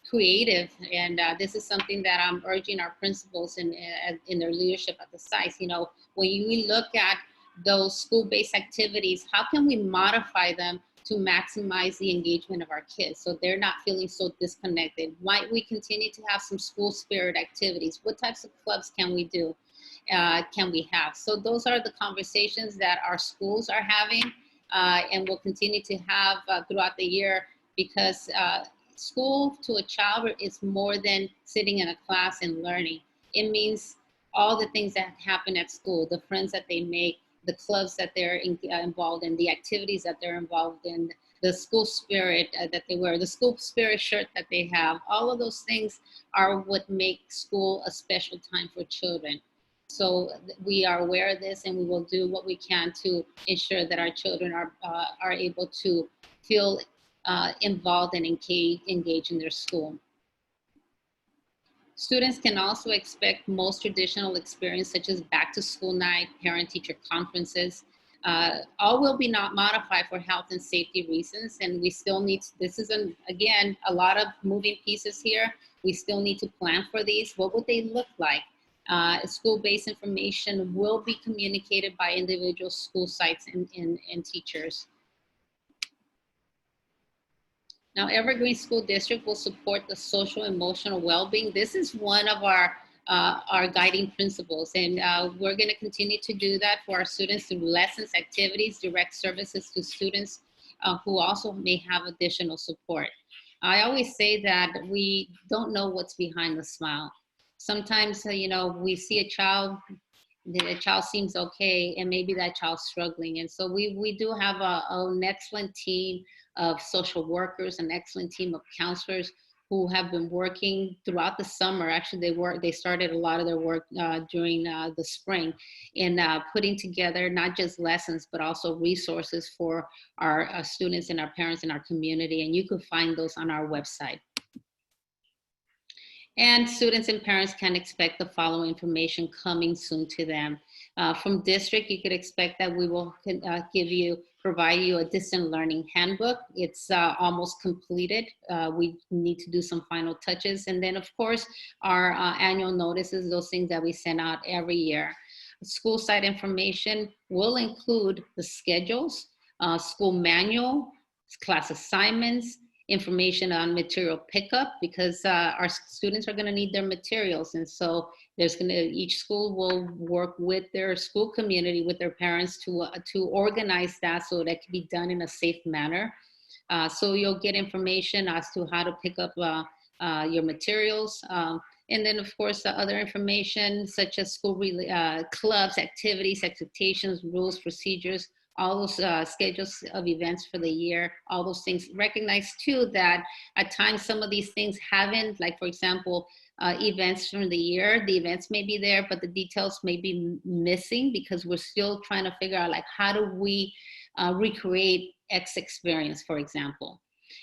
creative. And this is something that I'm urging our principals in their leadership at the sites. You know, when we look at those school-based activities, how can we modify them to maximize the engagement of our kids so they're not feeling so disconnected? Might we continue to have some school spirit activities? What types of clubs can we do? can we have? So those are the conversations that our schools are having and will continue to have throughout the year, because school to a child is more than sitting in a class and learning. It means all the things that happen at school, the friends that they make, the clubs that they're involved in, the activities that they're involved in, the school spirit that they wear, the school spirit shirt that they have. All of those things are what make school a special time for children. So we are aware of this, and we will do what we can to ensure that our children are able to feel involved and engage in their school. Students can also expect most traditional experience, such as back to school night, parent-teacher conferences. All will be not modified for health and safety reasons, and we still need, this is, again, a lot of moving pieces here. We still need to plan for these. What would they look like? School-based information will be communicated by individual school sites and teachers. Now, Evergreen School District will support the social emotional well-being. This is one of our guiding principles, and we're going to continue to do that for our students through lessons, activities, direct services to students who also may have additional support. I always say that we don't know what's behind the smile. Sometimes, you know, we see a child, the child seems okay, and maybe that child's struggling. And so we do have an excellent team of social workers, an excellent team of counselors who have been working throughout the summer. Actually, they started a lot of their work during the spring in putting together not just lessons, but also resources for our students and our parents in our community. And you can find those on our website. And students and parents can expect the following information coming soon to them. From district, you could expect that we will provide you a distant learning handbook. It's almost completed. We need to do some final touches. And then of course, our annual notices, those things that we send out every year. School site information will include the schedules, school manual, class assignments, information on material pickup, because our students are going to need their materials. And so each school will work with their school community, with their parents to organize that so that can be done in a safe manner. So you'll get information as to how to pick up your materials. And then of course, the other information such as school clubs, activities, expectations, rules, procedures, all those schedules of events for the year, all those things. Recognize too that at times some of these things haven't, like for example, events from the year, the events may be there, but the details may be missing because we're still trying to figure out like how do we recreate X experience, for example.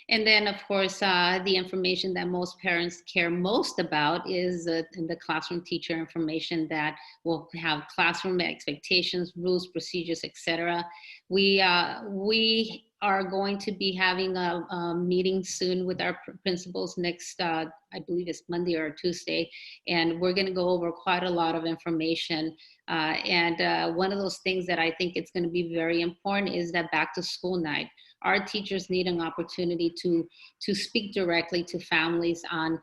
And then of course, the information that most parents care most about is the classroom teacher information that will have classroom expectations, rules, procedures, etc. We are going to be having a meeting soon with our principals next, I believe it's Monday or Tuesday, and we're going to go over quite a lot of information. And one of those things that I think it's going to be very important is that back to school night. Our teachers need an opportunity to speak directly to families on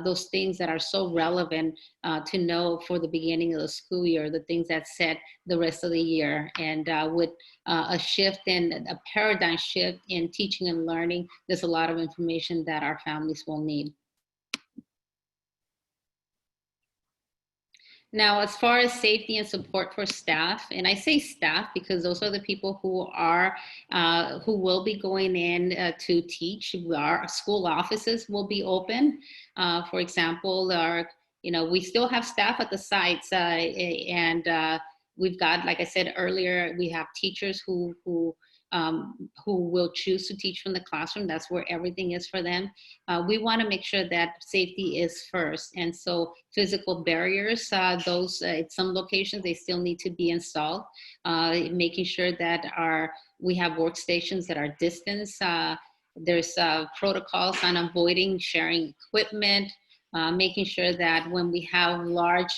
those things that are so relevant to know for the beginning of the school year, the things that set the rest of the year. And with a shift and a paradigm shift in teaching and learning, there's a lot of information that our families will need. Now, as far as safety and support for staff, and I say staff because those are the people who will be going in to teach. Our school offices will be open. For example, we still have staff at the sites, and we've got, like I said earlier, we have teachers who will choose to teach from the classroom. That's where everything is for them. We want to make sure that safety is first. And so physical barriers, those at some locations, they still need to be installed. Making sure that we have workstations that are distanced. There's protocols on avoiding sharing equipment, making sure that when we have large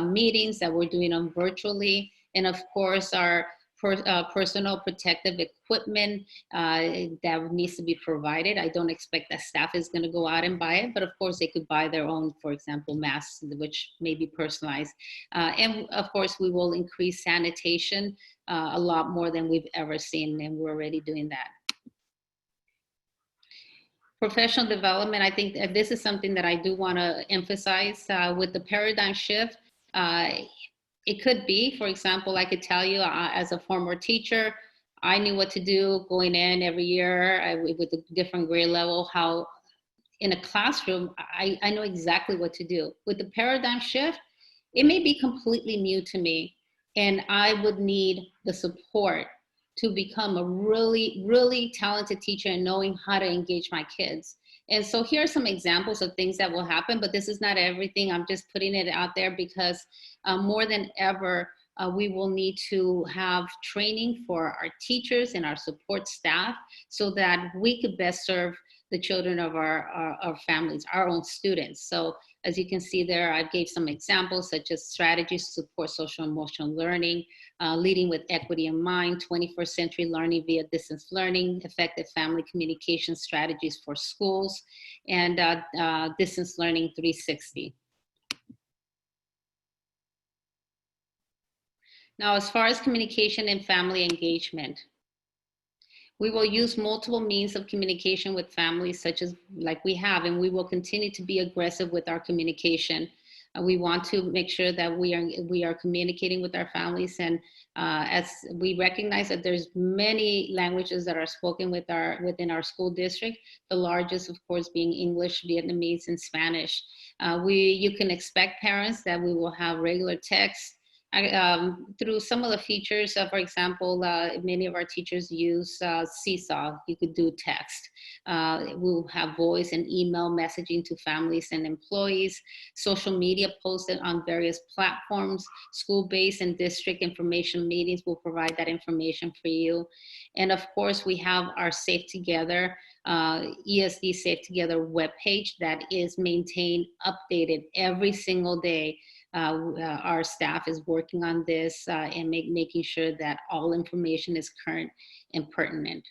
meetings that we're doing them virtually. And of course, our personal protective equipment that needs to be provided. I don't expect that staff is going to go out and buy it, but of course they could buy their own, for example, masks, which may be personalized. And of course, we will increase sanitation a lot more than we've ever seen, and we're already doing that. Professional development, I think that this is something that I do want to emphasize with the paradigm shift. It could be, for example, I could tell you as a former teacher, I knew what to do going in every year with a different grade level, how in a classroom, I know exactly what to do. With the paradigm shift, it may be completely new to me, and I would need the support to become a really, really talented teacher and knowing how to engage my kids. And so here are some examples of things that will happen, but this is not everything. I'm just putting it out there because more than ever, we will need to have training for our teachers and our support staff so that we could best serve the children of our families, our own students. So as you can see there, I gave some examples such as strategies to support social emotional learning, leading with equity in mind, 21st century learning via distance learning, effective family communication strategies for schools, and distance learning 360. Now, as far as communication and family engagement, we will use multiple means of communication with families such as like we have, and we will continue to be aggressive with our communication. We want to make sure that we are communicating with our families, and as we recognize that there's many languages that are spoken within our school district, the largest of course being English, Vietnamese, and Spanish. You can expect parents that we will have regular text, through some of the features, for example, many of our teachers use Seesaw. You could do text. We'll have voice and email messaging to families and employees, social media posted on various platforms, school-based and district information meetings will provide that information for you. And of course, we have our Safe Together, ESD Safe Together webpage that is maintained, updated every single day. Our staff is working on this and making sure that all information is current and pertinent.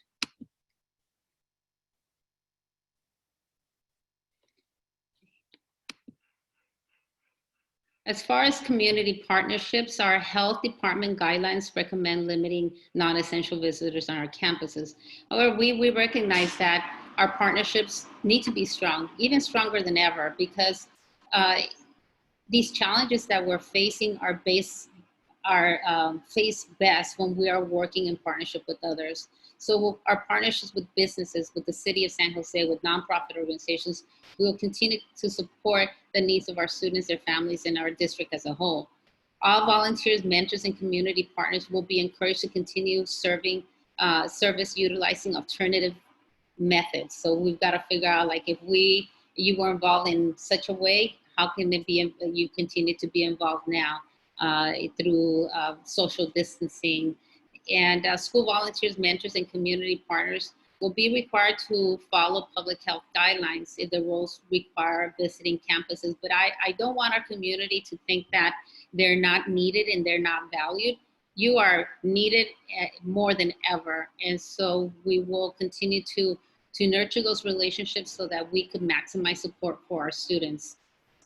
As far as community partnerships, our health department guidelines recommend limiting non-essential visitors on our campuses. However, we recognize that our partnerships need to be strong, even stronger than ever, because these challenges that we're facing are faced best when we are working in partnership with others. So our partnerships with businesses, with the city of San Jose, with nonprofit organizations, we will continue to support the needs of our students, their families, and our district as a whole. All volunteers, mentors, and community partners will be encouraged to continue serving service utilizing alternative methods. So we've got to figure out, like, if you were involved in such a way, how can it be you continue to be involved now through social distancing? And school volunteers, mentors, and community partners will be required to follow public health guidelines if the roles require visiting campuses. But I don't want our community to think that they're not needed and they're not valued. You are needed more than ever. And so we will continue to nurture those relationships so that we could maximize support for our students.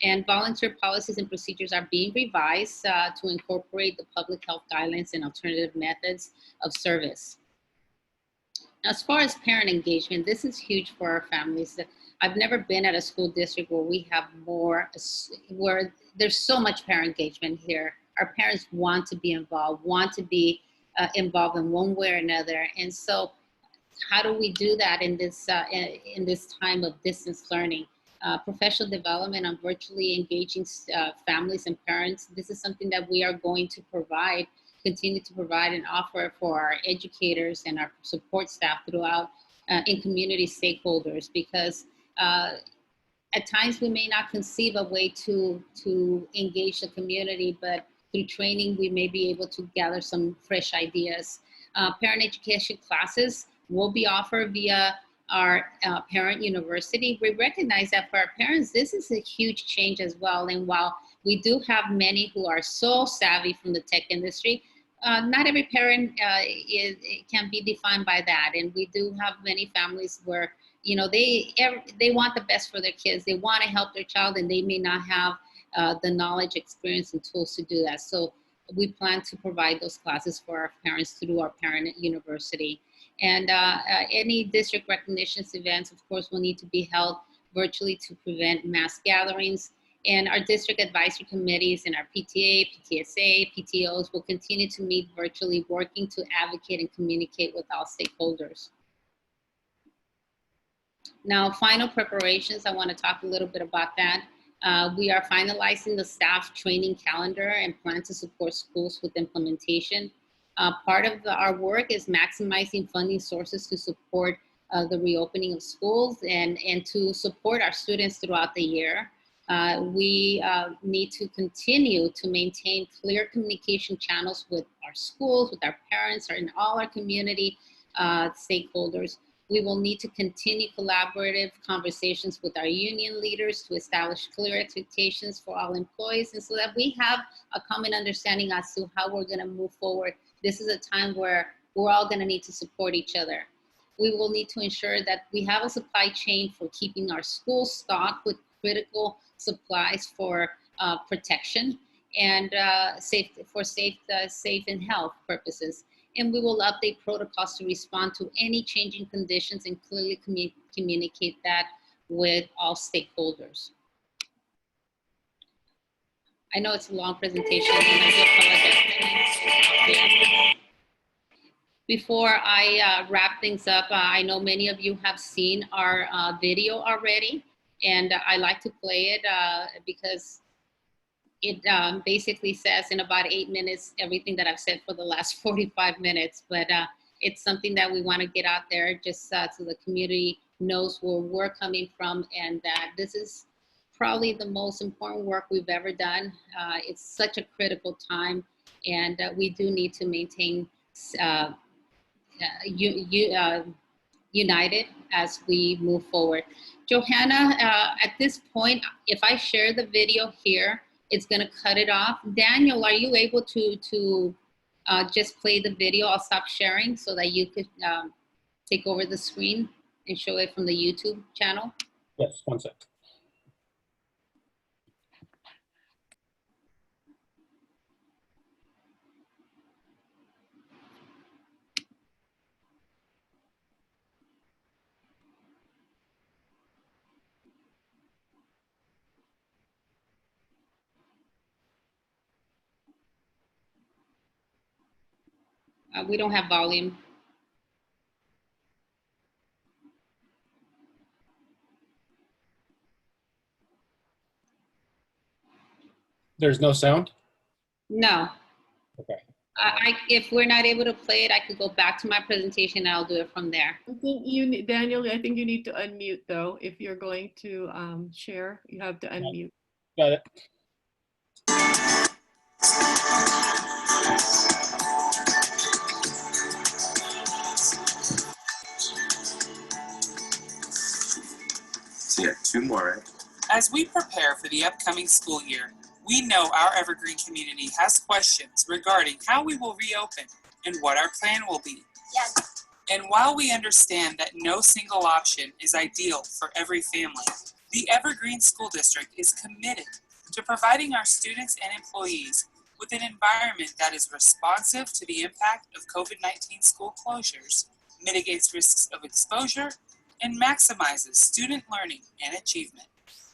And volunteer policies and procedures are being revised to incorporate the public health guidelines and alternative methods of service. As far as parent engagement, this is huge for our families. I've never been at a school district where we have where there's so much parent engagement here. Our parents want to be involved, involved in one way or another. And so how do we do that in this time of distance learning? Professional development on virtually engaging families and parents. This is something that we are going to continue to provide and offer for our educators and our support staff throughout in community stakeholders, because at times we may not conceive a way to engage the community, but through training we may be able to gather some fresh ideas. Parent education classes will be offered via our parent university. We recognize that for our parents, this is a huge change as well. And while we do have many who are so savvy from the tech industry, Not every parent it can be defined by that, and we do have many families where they want the best for their kids. They want to help their child, and they may not have the knowledge, experience, and tools to do that. So we plan to provide those classes for our parents through our parent university. And any district recognitions events, of course, will need to be held virtually to prevent mass gatherings. And our district advisory committees and our PTA, PTSA, PTOs will continue to meet virtually, working to advocate and communicate with all stakeholders. Now, final preparations, I want to talk a little bit about that. We are finalizing the staff training calendar and plan to support schools with implementation. Part of our work is maximizing funding sources to support the reopening of schools and to support our students throughout the year. We need to continue to maintain clear communication channels with our schools, with our parents, and all our community stakeholders. We will need to continue collaborative conversations with our union leaders to establish clear expectations for all employees, and so that we have a common understanding as to how we're going to move forward. This is a time where we're all going to need to support each other. We will need to ensure that we have a supply chain for keeping our schools stocked with critical supplies for protection and safe and health purposes. And we will update protocols to respond to any changing conditions and clearly communicate that with all stakeholders. I know it's a long presentation, and I do apologize. Before I wrap things up, I know many of you have seen our video already, and I like to play it because it basically says in about 8 minutes everything that I've said for the last 45 minutes, but it's something that we want to get out there just so the community knows where we're coming from, and that this is probably the most important work we've ever done. It's such a critical time, and we do need to maintain united as we move forward. Johanna, at this point, if I share the video here, it's going to cut it off. Daniel, are you able to just play the video? I'll stop sharing so that you could take over the screen and show it from the YouTube channel. Yes, one sec. We don't have volume. There's no sound? No. Okay. If we're not able to play it, I could go back to my presentation and I'll do it from there. I think Daniel, I think you need to unmute though. If you're going to share, you have to unmute. Got it. So yeah, 2 more, right? As we prepare for the upcoming school year, we know our Evergreen community has questions regarding how we will reopen and what our plan will be. Yes. And while we understand that no single option is ideal for every family, the Evergreen School District is committed to providing our students and employees with an environment that is responsive to the impact of COVID-19 school closures, mitigates risks of exposure, and maximizes student learning and achievement.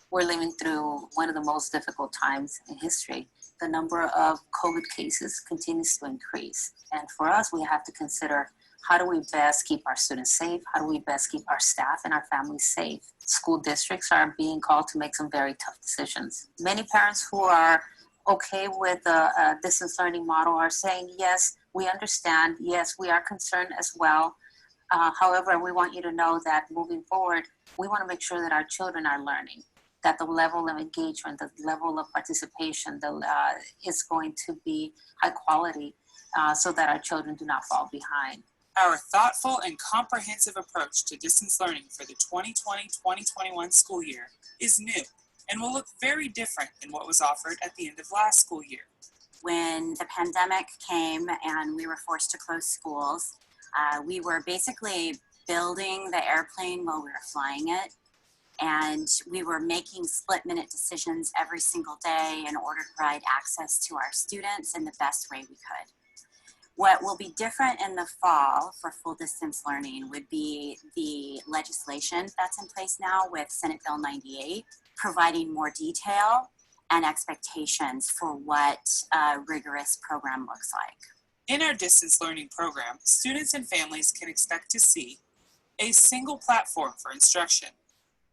We're living through one of the most difficult times in history. The number of COVID cases continues to increase. And for us, we have to consider how do we best keep our students safe? How do we best keep our staff and our families safe? School districts are being called to make some very tough decisions. Many parents who are okay with the distance learning model are saying, yes, we understand. Yes, we are concerned as well. However, we want you to know that moving forward, we want to make sure that our children are learning, that the level of engagement, the level of participation is going to be high quality so that our children do not fall behind. Our thoughtful and comprehensive approach to distance learning for the 2020-2021 school year is new and will look very different than what was offered at the end of last school year. When the pandemic came and we were forced to close schools, we were basically building the airplane while we were flying it. And we were making split-minute decisions every single day in order to provide access to our students in the best way we could. What will be different in the fall for full distance learning would be the legislation that's in place now with Senate Bill 98, providing more detail and expectations for what a rigorous program looks like. In our distance learning program, students and families can expect to see a single platform for instruction,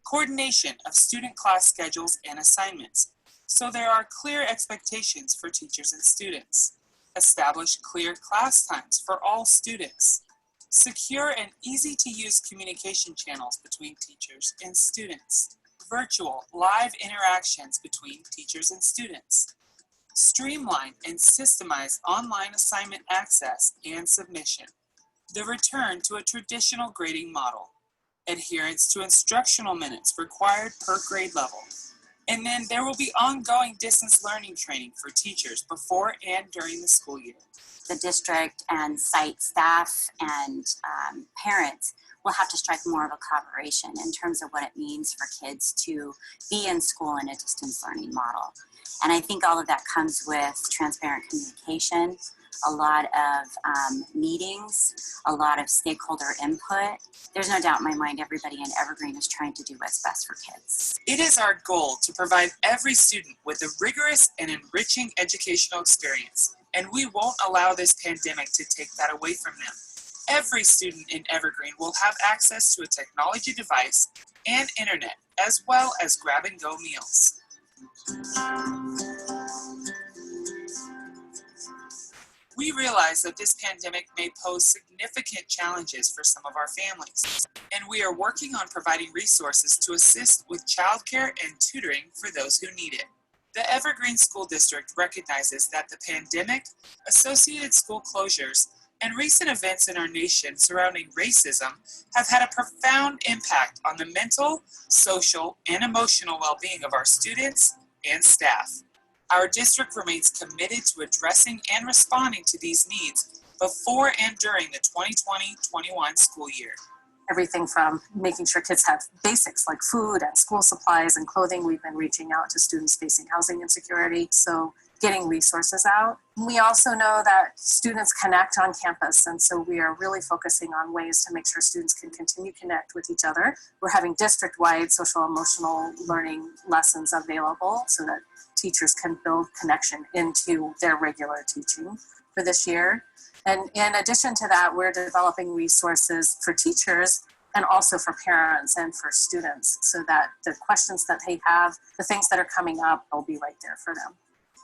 coordination of student class schedules and assignments, so there are clear expectations for teachers and students, establish clear class times for all students, secure and easy-to-use communication channels between teachers and students, virtual live interactions between teachers and students, streamline and systemize online assignment access and submission, the return to a traditional grading model, adherence to instructional minutes required per grade level, and then there will be ongoing distance learning training for teachers before and during the school year. The district and site staff and parents will have to strike more of a collaboration in terms of what it means for kids to be in school in a distance learning model. And I think all of that comes with transparent communication, a lot of meetings, a lot of stakeholder input. There's no doubt in my mind everybody in Evergreen is trying to do what's best for kids. It is our goal to provide every student with a rigorous and enriching educational experience, and we won't allow this pandemic to take that away from them. Every student in Evergreen will have access to a technology device and internet, as well as grab-and-go meals. We realize that this pandemic may pose significant challenges for some of our families, and we are working on providing resources to assist with childcare and tutoring for those who need it. The Evergreen School District recognizes that the pandemic, associated school closures, and recent events in our nation surrounding racism have had a profound impact on the mental, social, and emotional well-being of our students and staff. Our district remains committed to addressing and responding to these needs before and during the 2020-21 school year. Everything from making sure kids have basics like food and school supplies and clothing. We've been reaching out to students facing housing insecurity, so getting resources out. We also know that students connect on campus, and so we are really focusing on ways to make sure students can continue to connect with each other. We're having district-wide social emotional learning lessons available so that teachers can build connection into their regular teaching for this year. And in addition to that, we're developing resources for teachers and also for parents and for students so that the questions that they have, the things that are coming up, will be right there for them.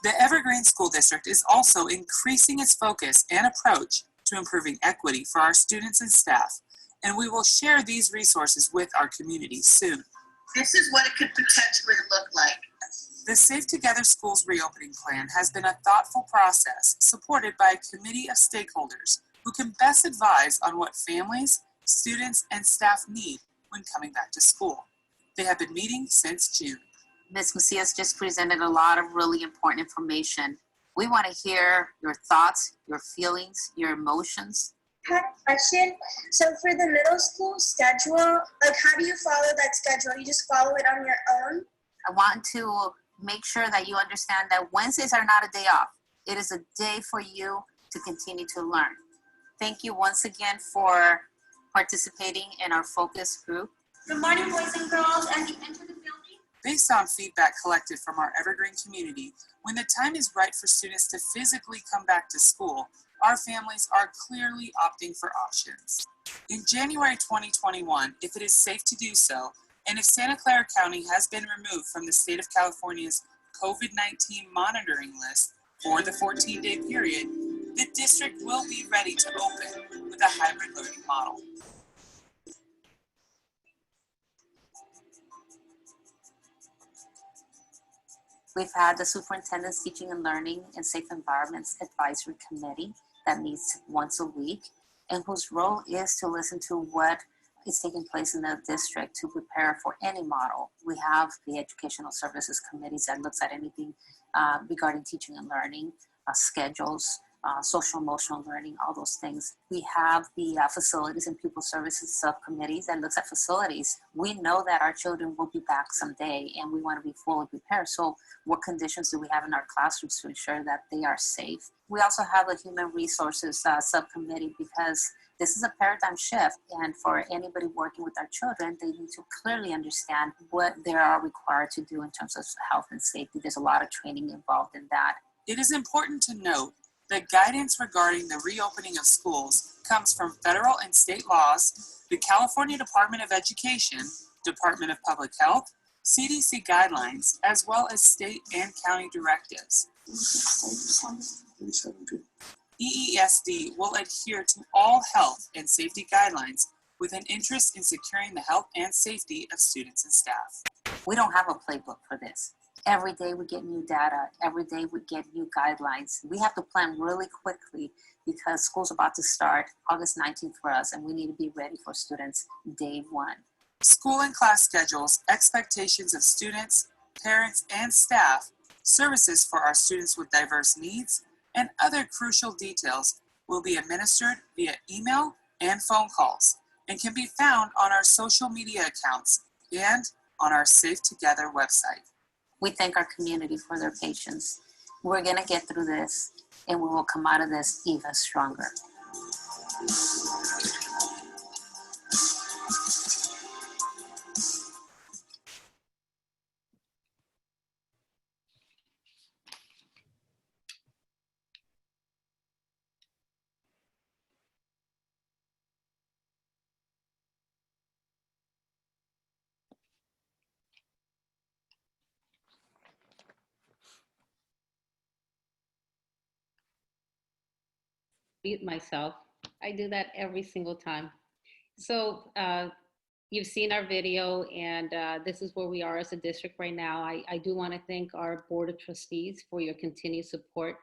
The Evergreen School District is also increasing its focus and approach to improving equity for our students and staff, and we will share these resources with our community soon. This is what it could potentially look like. The Safe Together Schools reopening plan has been a thoughtful process supported by a committee of stakeholders who can best advise on what families, students, and staff need when coming back to school. They have been meeting since June. Ms. Macias just presented a lot of really important information. We want to hear your thoughts, your feelings, your emotions. I had a question. So for the middle school schedule, like how do you follow that schedule? You just follow it on your own? I want to make sure that you understand that Wednesdays are not a day off. It is a day for you to continue to learn. Thank you once again for participating in our focus group. Good morning, boys and girls. As you enter the building, Based on feedback collected from our Evergreen community, when the time is right for students to physically come back to school, our families are clearly opting for options. In January 2021, if it is safe to do so, and if Santa Clara County has been removed from the state of California's COVID-19 monitoring list for the 14-day period, the district will be ready to open with a hybrid learning model. We've had the Superintendent's Teaching and Learning and Safe Environments Advisory Committee that meets once a week and whose role is to listen to what is taking place in the district to prepare for any model. We have the Educational Services Committees that looks at anything regarding teaching and learning. schedules, social emotional learning, all those things. We have the facilities and pupil services subcommittees that looks at facilities. We know that our children will be back someday and we want to be fully prepared. So what conditions do we have in our classrooms to ensure that they are safe? We also have a human resources subcommittee because this is a paradigm shift, and for anybody working with our children, they need to clearly understand what they are required to do in terms of health and safety. There's a lot of training involved in that. It is important to note that guidance regarding the reopening of schools comes from federal and state laws, the California Department of Education, Department of Public Health, CDC guidelines, as well as state and county directives. EESD will adhere to all health and safety guidelines with an interest in securing the health and safety of students and staff. We don't have a playbook for this. Every day we get new data. Every day we get new guidelines. We have to plan really quickly because school's about to start August 19th for us, and we need to be ready for students day one. School and class schedules, expectations of students, parents, and staff, services for our students with diverse needs, and other crucial details will be administered via email and phone calls and can be found on our social media accounts and on our Safe Together website. We thank our community for their patience. We're going to get through this, and we will come out of this even stronger. Beat myself. I do that every single time. So you've seen our video, and this is where we are as a district right now. I do want to thank our Board of Trustees for your continued support.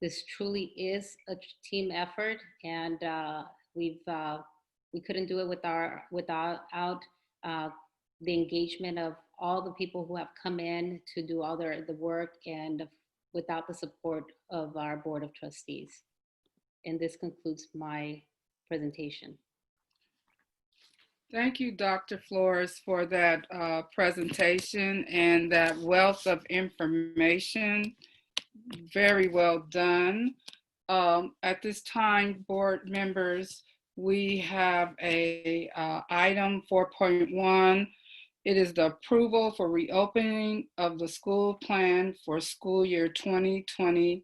This truly is a team effort, and we couldn't do it without the engagement of all the people who have come in to do all the work, and without the support of our Board of Trustees. And this concludes my presentation. Thank you, Dr. Flores, for that presentation and that wealth of information. Very well done. At this time, board members, we have a item 4.1. It is the approval for reopening of the school plan for school year 2020-21.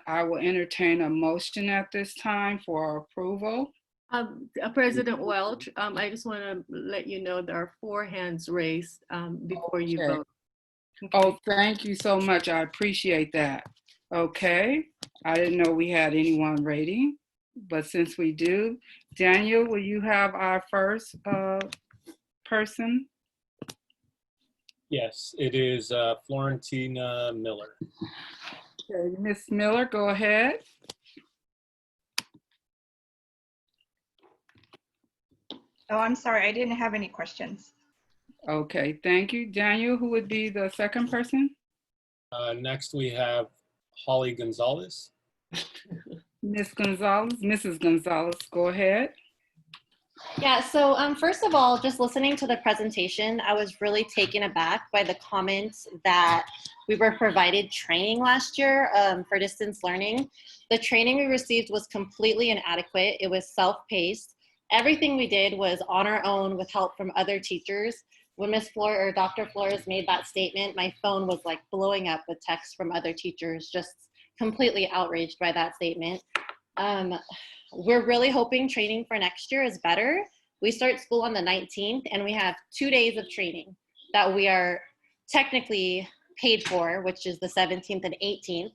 I will entertain a motion at this time for approval. President Welch, I just want to let you know there are 4 hands raised before you vote. Oh, thank you so much. I appreciate that. Okay. I didn't know we had anyone rating, but since we do, Daniel, will you have our first person? Yes, it is Florentina Miller. Okay, Ms. Miller, go ahead. Oh, I'm sorry, I didn't have any questions. Okay, thank you. Daniel, who would be the second person? Next, we have Holly Gonzalez. Ms. Gonzalez, Mrs. Gonzalez, go ahead. Yeah, so first of all, just listening to the presentation, I was really taken aback by the comments that we were provided training last year for distance learning. The training we received was completely inadequate. It was self-paced. Everything we did was on our own with help from other teachers. When Dr. Flores made that statement, my phone was like blowing up with texts from other teachers, just completely outraged by that statement. We're really hoping training for next year is better. We start school on the 19th, and we have 2 days of training that we are technically paid for, which is the 17th and 18th.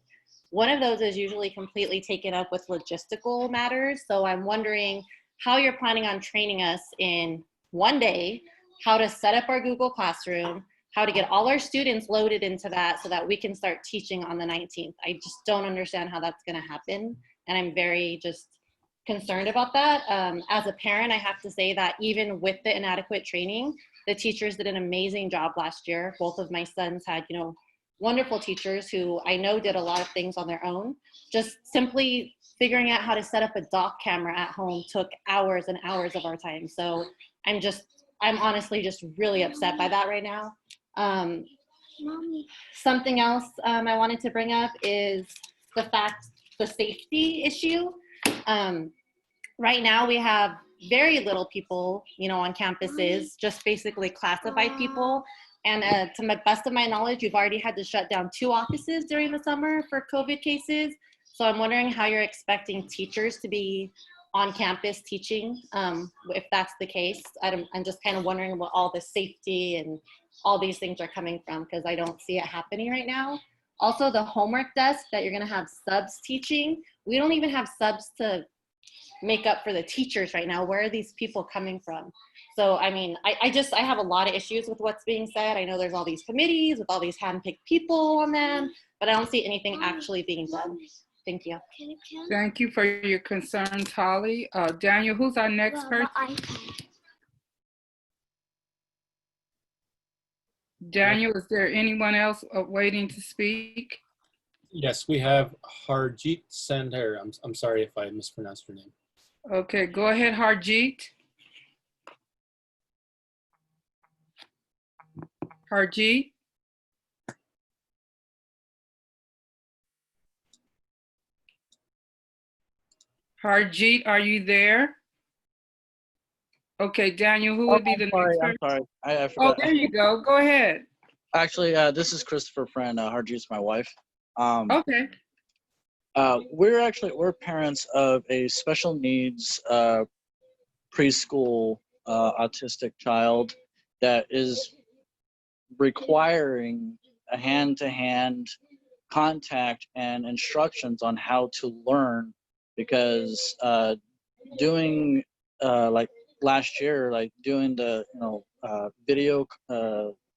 One of those is usually completely taken up with logistical matters. So I'm wondering how you're planning on training us in 1 day, how to set up our Google Classroom, how to get all our students loaded into that so that we can start teaching on the 19th. I just don't understand how that's going to happen. And I'm very just concerned about that. As a parent, I have to say that even with the inadequate training, the teachers did an amazing job last year. Both of my sons had, wonderful teachers who I know did a lot of things on their own. Just simply figuring out how to set up a dock camera at home took hours and hours of our time. So I'm honestly just really upset by that right now. Something else I wanted to bring up is the safety issue. Right now we have very little people, on campuses, just basically classified people. And to the best of my knowledge, you've already had to shut down 2 offices during the summer for COVID cases. So I'm wondering how you're expecting teachers to be on campus teaching, if that's the case. I'm just kind of wondering what all the safety and all these things are coming from, because I don't see it happening right now. Also, the homework desk that you're going to have subs teaching, we don't even have subs to make up for the teachers right now. Where are these people coming from? So, I mean, I have a lot of issues with what's being said. I know there's all these committees with all these handpicked people on them, but I don't see anything actually being done. Thank you. Thank you for your concerns, Holly. Daniel, who's our next person? Daniel, is there anyone else waiting to speak? Yes, we have Harjeet Sandher. I'm sorry if I mispronounced her name. Okay, go ahead, Harjeet. Harjeet? Harjeet, are you there? Okay, Daniel, who would be the next person? I'm sorry. I Oh, forgot. there you go. Go ahead. Actually, this is Christopher Friend. Harjeet's my wife. Okay. We're parents of a special needs preschool autistic child that is requiring a hand-to-hand contact and instructions on how to learn, because doing like last year, like doing the video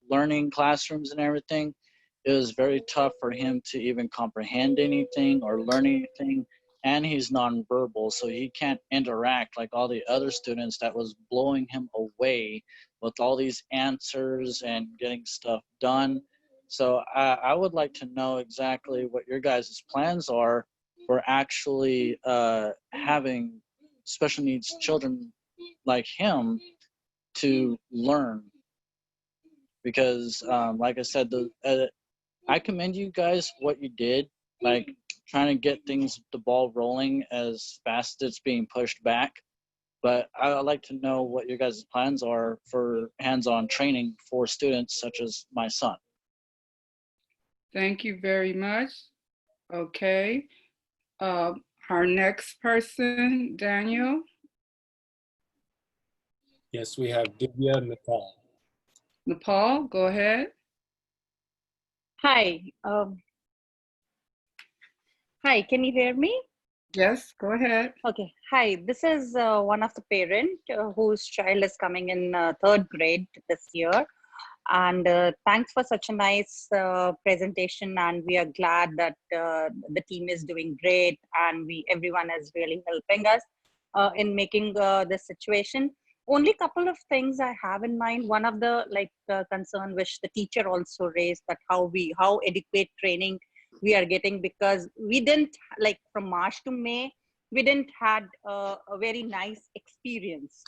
learning classrooms and everything, it was very tough for him to even comprehend anything or learn anything, and he's nonverbal, so he can't interact like all the other students. That was blowing him away with all these answers and getting stuff done. So I would like to know exactly what your guys' plans are for actually having special needs children like him to learn. Because like I said, I commend you guys what you did, like trying to get the ball rolling as fast as it's being pushed back. But I would like to know what your guys' plans are for hands-on training for students such as my son. Thank you very much. Okay. Our next person, Daniel. Yes, we have Divya Nepal. Nepal, go ahead. Hi. Hi, can you hear me? Yes, go ahead. Okay. Hi, this is one of the parent whose child is coming in 3rd grade this year. And thanks for such a nice presentation. And we are glad that the team is doing great, and everyone is really helping us in making this situation. Only couple of things I have in mind. One of the concern which the teacher also raised, that how adequate training we are getting, because we didn't, from March to May, we didn't had a very nice experience.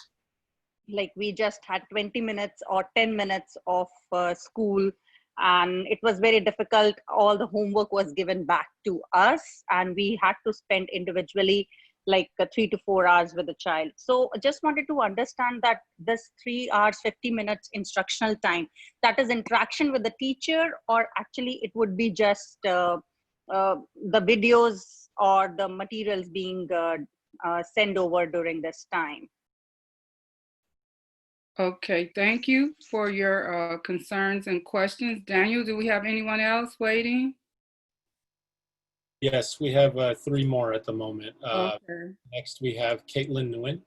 We just had 20 minutes or 10 minutes of school, and it was very difficult. All the homework was given back to us, and we had to spend individually 3 to 4 hours with the child. So I just wanted to understand that this 3 hours, 50 minutes instructional time, that is interaction with the teacher, or actually it would be just the videos or the materials being sent over during this time. Okay, thank you for your concerns and questions. Daniel, do we have anyone else waiting? Yes, we have 3 more at the moment. Okay. Next, we have Caitlin Nguyen.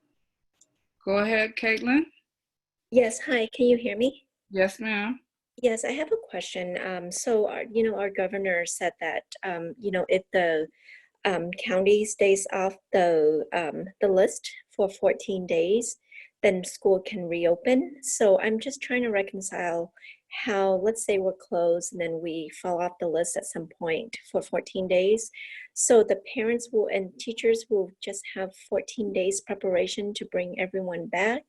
Go ahead, Caitlin. Yes, hi, can you hear me? Yes, ma'am. Yes, I have a question. So, our governor said that, if the county stays off the list for 14 days, then school can reopen. So I'm just trying to reconcile how, let's say we're closed and then we fall off the list at some point for 14 days. So the parents will and teachers will just have 14 days preparation to bring everyone back.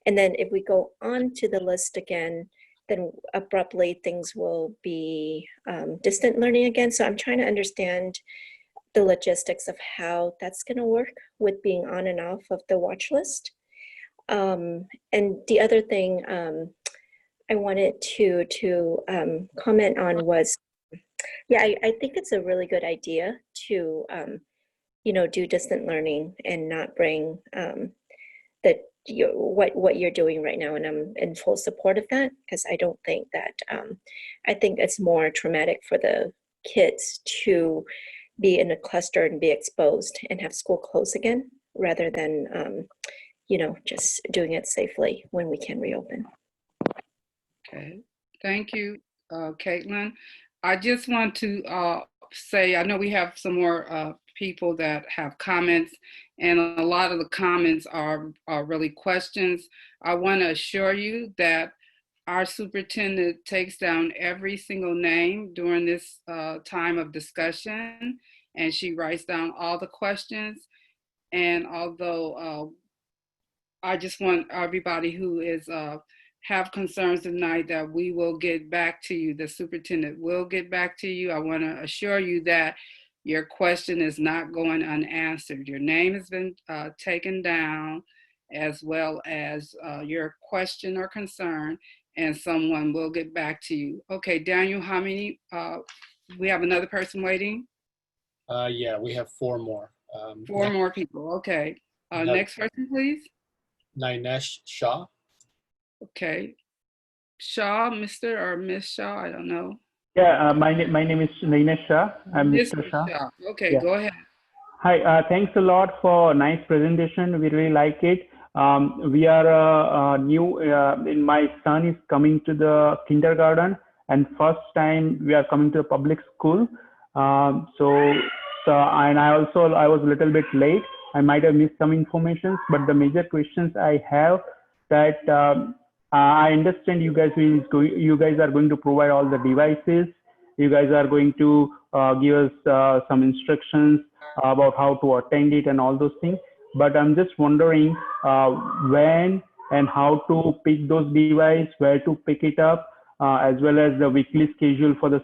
And then if we go on to the list again, then abruptly things will be distant learning again. So I'm trying to understand the logistics of how that's going to work with being on and off of the watch list. And the other thing I wanted to comment on was, yeah, I think it's a really good idea to, you know, do distant learning and not bring what you're doing right now. And I'm in full support of that, because I don't think that, I think it's more traumatic for the kids to be in a cluster and be exposed and have school close again, rather than, you know, just doing it safely when we can reopen. Okay, thank you, Caitlin. I just want to say, I know we have some more people that have comments, and a lot of the comments are really questions. I want to assure you that our superintendent takes down every single name during this time of discussion, and she writes down all the questions. And although I just want everybody who is have concerns tonight that we will get back to you. The superintendent will get back to you. I want to assure you that your question is not going unanswered. Your name has been taken down, as well as your question or concern, and someone will get back to you. Okay, Daniel, how many? We have another person waiting? Yeah, we have 4 more. Four more people, okay. Next person, please. Nainesh Shah. Okay. Shaw, Mr. or Miss Shaw, I don't know. Yeah, my name is Nainesh Shah. I'm Mr. Mr. Shah. Shaw. Okay, Yeah. go ahead. Hi, thanks a lot for nice presentation. We really like it. We are new, my son is coming to the kindergarten, and first time we are coming to a public school. And I was a little bit late. I might have missed some information, but the major questions I have that I understand you guys are going to provide all the devices. You guys are going to give us some instructions about how to attend it and all those things. But I'm just wondering when and how to pick those devices, where to pick it up, as well as the weekly schedule for the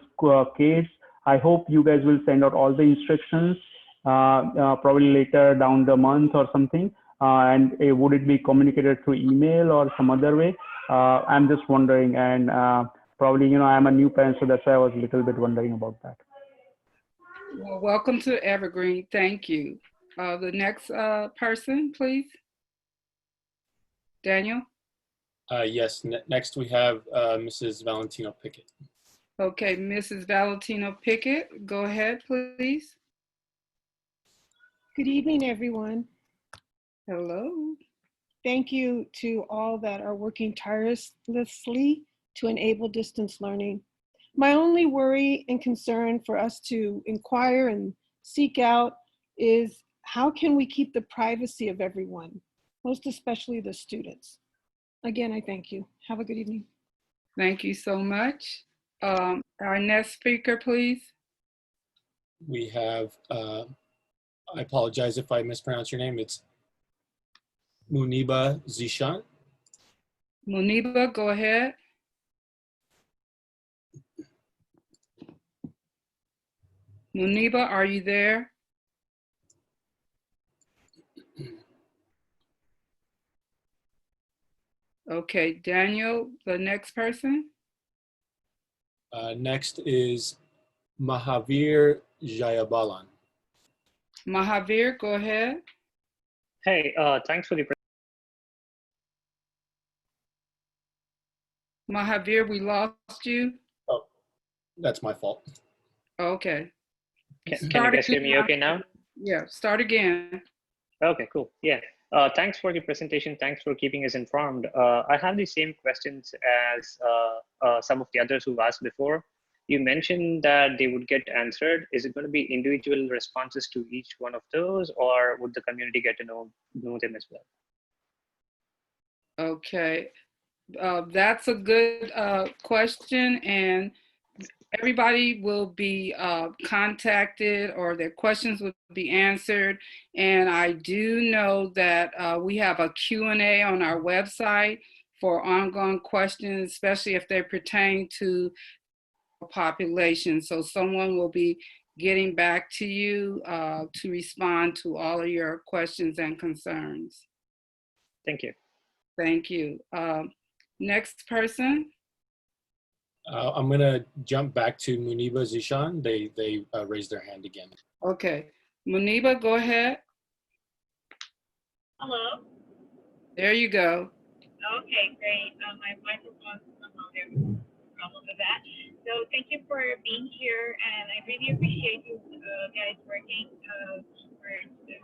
kids. I hope you guys will send out all the instructions probably later down the month or something. And would it be communicated through email or some other way? I'm just wondering, and probably, you know, I'm a new parent, so that's why I was a little bit wondering about that. Well, welcome to Evergreen. Thank you. The next person, please. Daniel? Yes, next we have Mrs. Valentino Pickett. Okay, Mrs. Valentino Pickett, go ahead, please. Good evening, everyone. Hello. Thank you to all that are working tirelessly to enable distance learning. My only worry and concern for us to inquire and seek out is how can we keep the privacy of everyone, most especially the students? Again, I thank you. Have a good evening. Thank you so much. Our next speaker, please. We have, I apologize if I mispronounce your name. It's Muniba Zishan. Muniba, go ahead. Muniba, are you there? Okay, Daniel, the next person. Next is Mahavir Jayabalan. Mahavir, go ahead. Hey, thanks for the Mahavir, we lost you. Oh, that's my fault. Okay. Can you guys hear me okay now? Yeah, start again. Okay, cool. Yeah. Thanks for the presentation. Thanks for keeping us informed. I have the same questions as some of the others who asked before. You mentioned that they would get answered. Is it going to be individual responses to each one of those, or would the community get to know them as well? Okay. That's a good question, and everybody will be contacted, or their questions will be answered. And I do know that we have a Q&A on our website for ongoing questions, especially if they pertain to population. So someone will be getting back to you to respond to all of your questions and concerns. Thank you. Thank you. Next person. I'm gonna jump back to Muniba Zishan. They raised their hand again. Okay, Muniba, go ahead. Hello. There you go. Okay, great. My microphone's somehow there's a problem with that. So thank you for being here, and I really appreciate you guys working for this.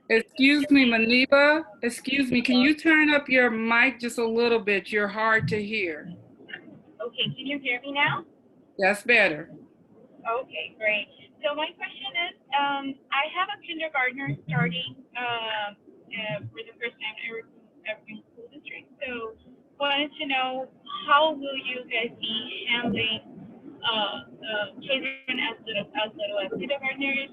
Excuse me, Muniba. Excuse me. Can you turn up your mic just a little bit? You're hard to hear. Okay, can you hear me now? That's better. Okay, great. So my question is, I have a kindergartner starting for the first time ever in school district. So wanted to know, how will you guys be handling children as little as kindergartners?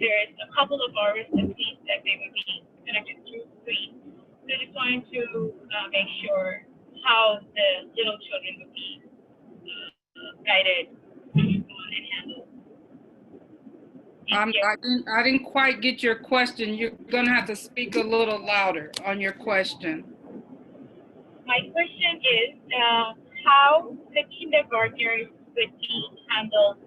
There's a couple of our recipes that they would be connected through screen. So just wanted to make sure how the little children would be guided and handled. I didn't quite get your question. You're going to have to speak a little louder on your question. My question is how the kindergartners would be handled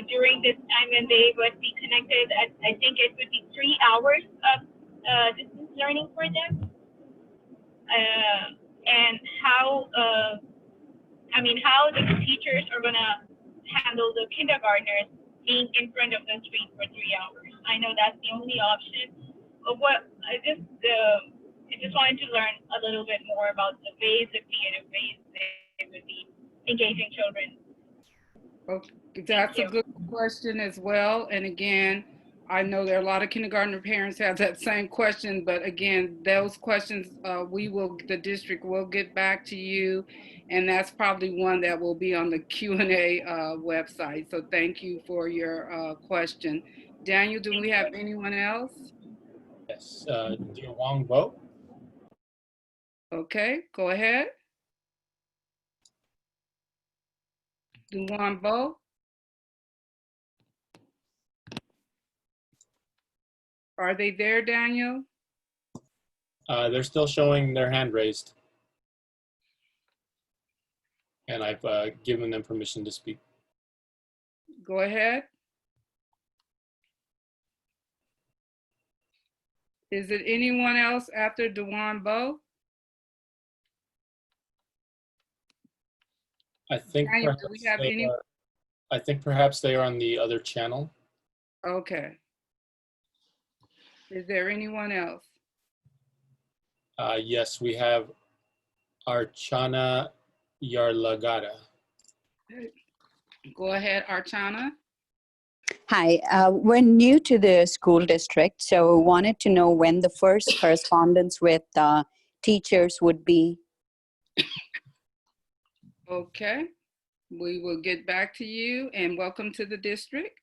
during this time when they would be connected. I think it would be 3 hours of distance learning for them. And how the teachers are gonna handle the kindergartners being in front of the screen for 3 hours. I know that's the only option. But I just wanted to learn a little bit more about the ways of creative ways they would be engaging children. Okay, that's a good question as well. And again, I know there are a lot of kindergartner parents have that same question, but again, those questions, the district will get back to you, and that's probably one that will be on the Q&A website. So thank you for your question. Daniel, do we have anyone else? Yes, Dear Wong Bo. Okay, go ahead. Duan Bo. Are they there, Daniel? They're still showing their hand raised. And I've given them permission to speak. Go ahead. Is it anyone else after Duan Bo? I think perhaps they are on the other channel. Okay. Is there anyone else? Yes, we have Archana Yarlagada. Go ahead, Archana. Hi, we're new to the school district, so we wanted to know when the first correspondence with teachers would be. Okay, we will get back to you, and welcome to the district.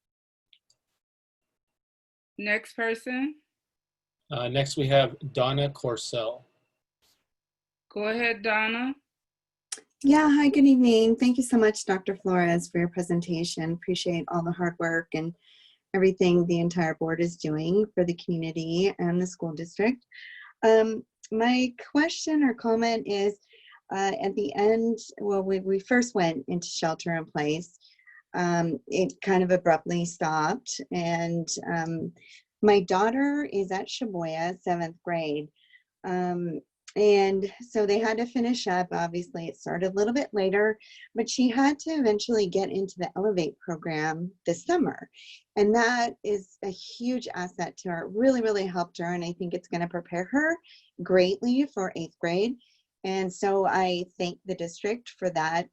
Next person. Next we have Donna Corsell. Go ahead, Donna. Yeah, hi, good evening. Thank you so much, Dr. Flores, for your presentation. Appreciate all the hard work and everything the entire board is doing for the community and the school district. My question or comment is, at the end, well, we first went into shelter in place. It kind of abruptly stopped, and my daughter is at Shibuya, 7th grade. And so they had to finish up. Obviously, it started a little bit later, but she had to eventually get into the Elevate program this summer. And that is a huge asset to her. It really, really helped her. And I think it's going to prepare her greatly for 8th grade. And so I thank the district for that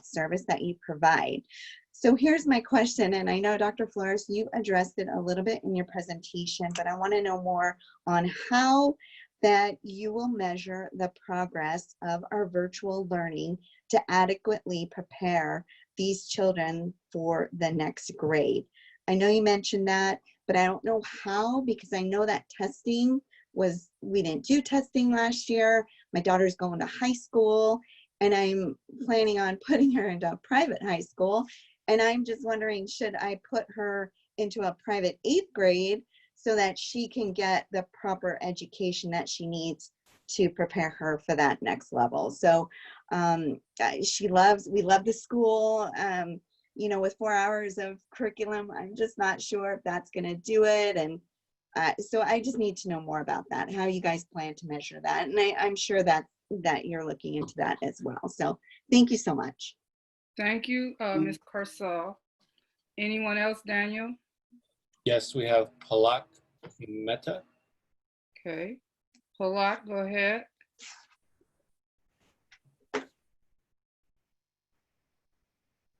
service that you provide. So here's my question, and I know Dr. Flores, you addressed it a little bit in your presentation, but I want to know more on how that you will measure the progress of our virtual learning to adequately prepare these children for the next grade. I know you mentioned that, but I don't know how, because I know that testing was, we didn't do testing last year. My daughter's going to high school, and I'm planning on putting her into a private high school. And I'm just wondering, should I put her into a private 8th grade so that she can get the proper education that she needs to prepare her for that next level? So we love the school. You know, with 4 hours of curriculum, I'm just not sure if that's going to do it. And so I just need to know more about that, how you guys plan to measure that. And I'm sure that you're looking into that as well. So thank you so much. Thank you, Ms. Carcel. Anyone else, Daniel? Yes, we have Palak Mehta. Okay. Palak, go ahead.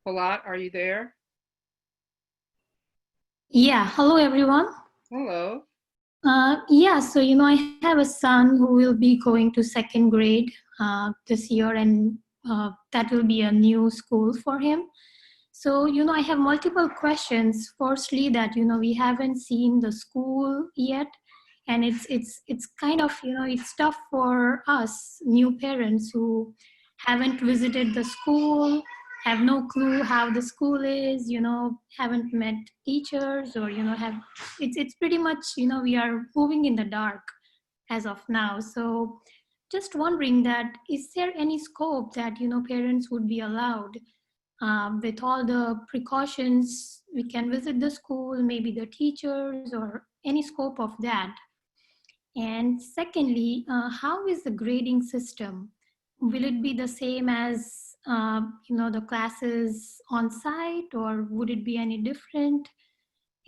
Palak, are you there? Yeah, hello everyone. Hello. Yeah, so I have a son who will be going to 2nd grade this year, and that will be a new school for him. So I have multiple questions. Firstly, that we haven't seen the school yet, and it's kind of it's tough for us new parents who haven't visited the school, have no clue how the school is, haven't met teachers, or it's pretty much we are moving in the dark as of now. So just wondering that, is there any scope that parents would be allowed with all the precautions, we can visit the school, maybe the teachers, or any scope of that? And secondly, how is the grading system? Will it be the same as the classes on site, or would it be any different?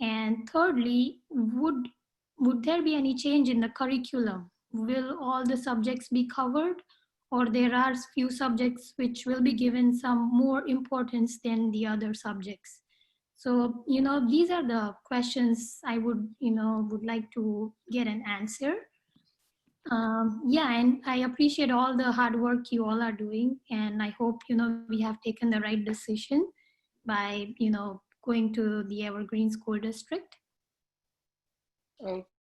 And thirdly, would there be any change in the curriculum? Will all the subjects be covered, or there are few subjects which will be given some more importance than the other subjects? So these are the questions I would like to get an answer. Yeah, and I appreciate all the hard work you all are doing, and I hope we have taken the right decision by going to the Evergreen School District.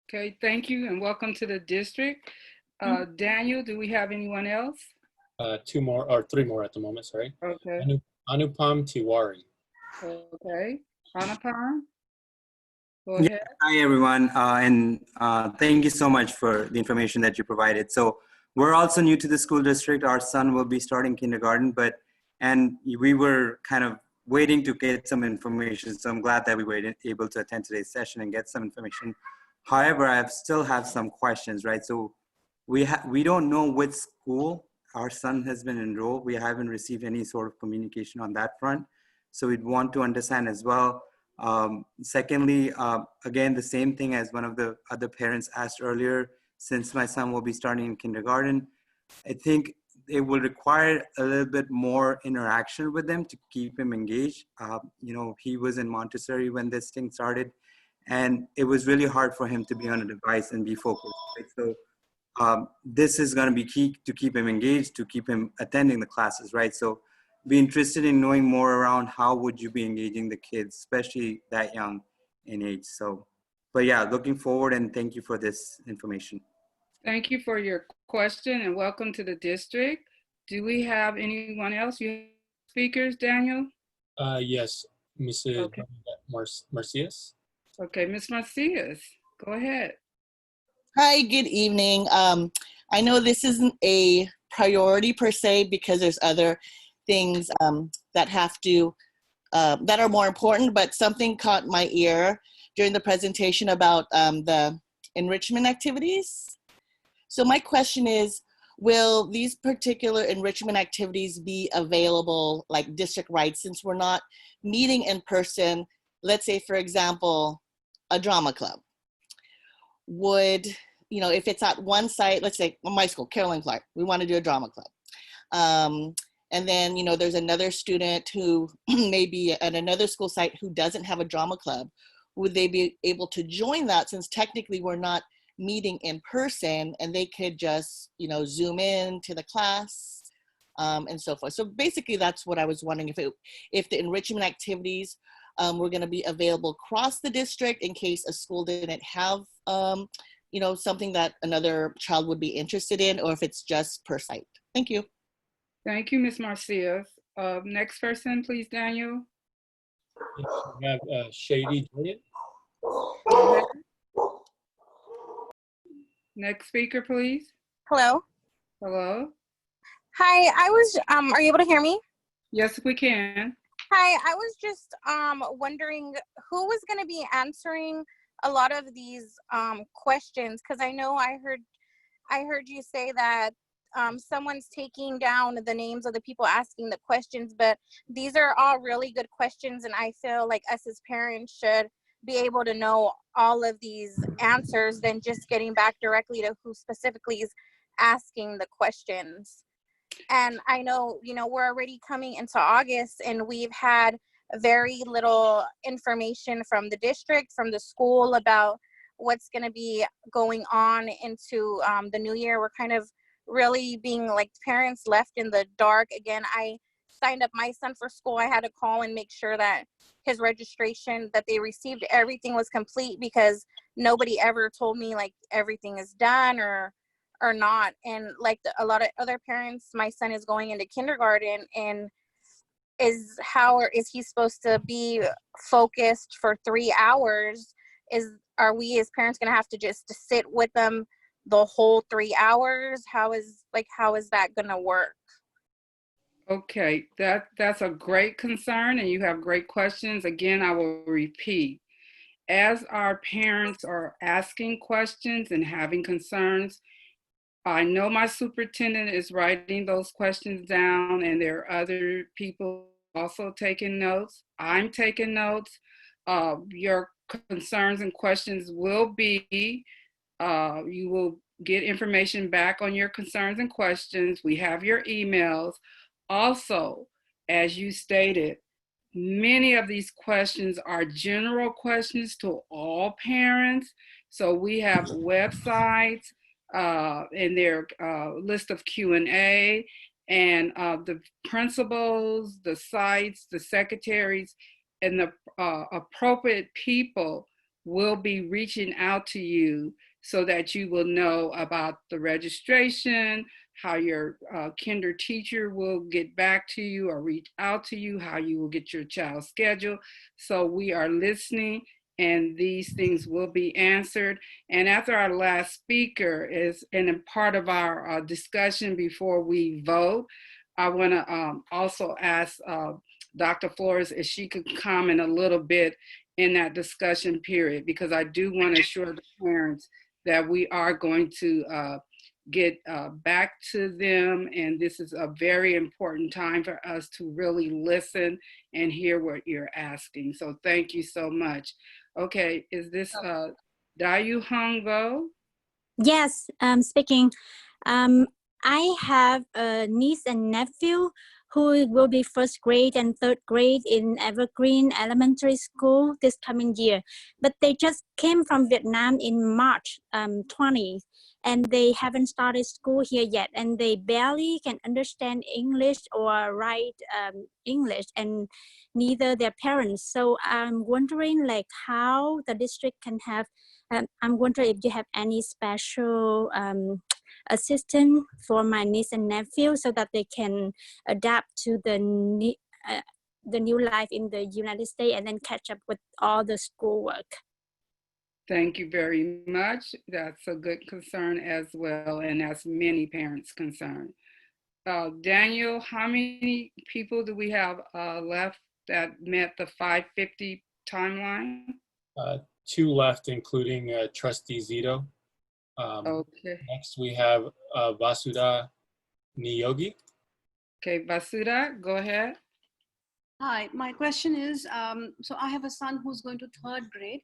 Okay, thank you, and welcome to the district. Daniel, do we have anyone else? 2 more, or 3 more at the moment, sorry. Okay. Anupam Tiwari. Okay, Anupam, go Yeah. ahead. Hi, everyone, and thank you so much for the information that you provided. So we're also new to the school district. Our son will be starting kindergarten, and we were kind of waiting to get some information. So I'm glad that we were able to attend today's session and get some information. However, I still have some questions, right? So we don't know which school our son has been enrolled. We haven't received any sort of communication on that front. So we'd want to understand as well. Secondly, again, the same thing as one of the other parents asked earlier, since my son will be starting in kindergarten, I think it will require a little bit more interaction with them to keep him engaged. He was in Montessori when this thing started, and it was really hard for him to be on a device and be focused. Right? So this is going to be key to keep him engaged, to keep him attending the classes, right? So be interested in knowing more around how would you be engaging the kids, especially that young in age. So, but yeah, looking forward, and thank you for this information. Thank you for your question, and welcome to the district. Do we have anyone else? You have speakers, Daniel? Yes, Mrs. Okay. Marcias. Okay, Ms. Marcias, go ahead. Hi, good evening. I know this isn't a priority per se, because there's other things that are more important, but something caught my ear during the presentation about the enrichment activities. So my question is, will these particular enrichment activities be available like district-wide, since we're not meeting in person? Let's say, for example, a drama club. Would, if it's at one site, let's say my school, Carolyn Clark, we want to do a drama club. And then, there's another student who may be at another school site who doesn't have a drama club. Would they be able to join that, since technically we're not meeting in person, and they could just, Zoom in to the class and so forth. So basically that's what I was wondering, if the enrichment activities were going to be available across the district in case a school didn't have, something that another child would be interested in, or if it's just per site. Thank you. Thank you, Ms. Marcia. Next person, please, Daniel. We have Shady Julian. Go ahead. Next speaker, please. Hello. Hello. Hi, I was, are you able to hear me? Yes, we can. Hi, I was just wondering who was going to be answering a lot of these questions, because I know I heard you say that someone's taking down the names of the people asking the questions, but these are all really good questions, and I feel like us as parents should be able to know all of these answers than just getting back directly to who specifically is asking the questions. And I know, we're already coming into August, and we've had very little information from the district, from the school, about what's going to be going on into the new year. We're kind of really being like parents left in the dark. Again, I signed up my son for school. I had to call and make sure that his registration, that they received everything, was complete, because nobody ever told me like everything is done or not. And like a lot of other parents, my son is going into kindergarten, and is he supposed to be focused for 3 hours? Are we as parents going to have to just sit with them the whole 3 hours? How is that going to work? Okay, that's a great concern, and you have great questions. Again, I will repeat. As our parents are asking questions and having concerns, I know my superintendent is writing those questions down, and there are other people also taking notes. I'm taking notes. Your concerns and questions will be, you will get information back on your concerns and questions. We have your emails. Also, as you stated, many of these questions are general questions to all parents. So we have websites and their list of Q&A, and the principals, the sites, the secretaries, and the appropriate people will be reaching out to you so that you will know about the registration, how your kinder teacher will get back to you or reach out to you, how you will get your child scheduled. So we are listening, and these things will be answered. And after our last speaker is, and a part of our discussion before we vote, I want to also ask Dr. Flores if she could comment a little bit in that discussion period, because I do want to assure the parents that we are going to get back to them, and this is a very important time for us to really listen and hear what you're asking. So thank you so much. Okay, is this Dayu Hongo? Yes, speaking. I have a niece and nephew who will be first grade and third grade in Evergreen Elementary School this coming year. But they just came from Vietnam in March 20, and they haven't started school here yet, and they barely can understand English or write English, and neither their parents. So I'm wondering like how the district can have, I'm wondering if you have any special assistance for my niece and nephew so that they can adapt to the new life in the United States and then catch up with all the schoolwork. Thank you very much. That's a good concern as well, and that's many parents' concern. Daniel, how many people do we have left that met the 5:50 timeline? 2 left, including Trustee Zito. Okay. Next, we have Vasudha Niyogi. Okay, Vasudha, go ahead. Hi, my question is, so I have a son who's going to 3rd grade,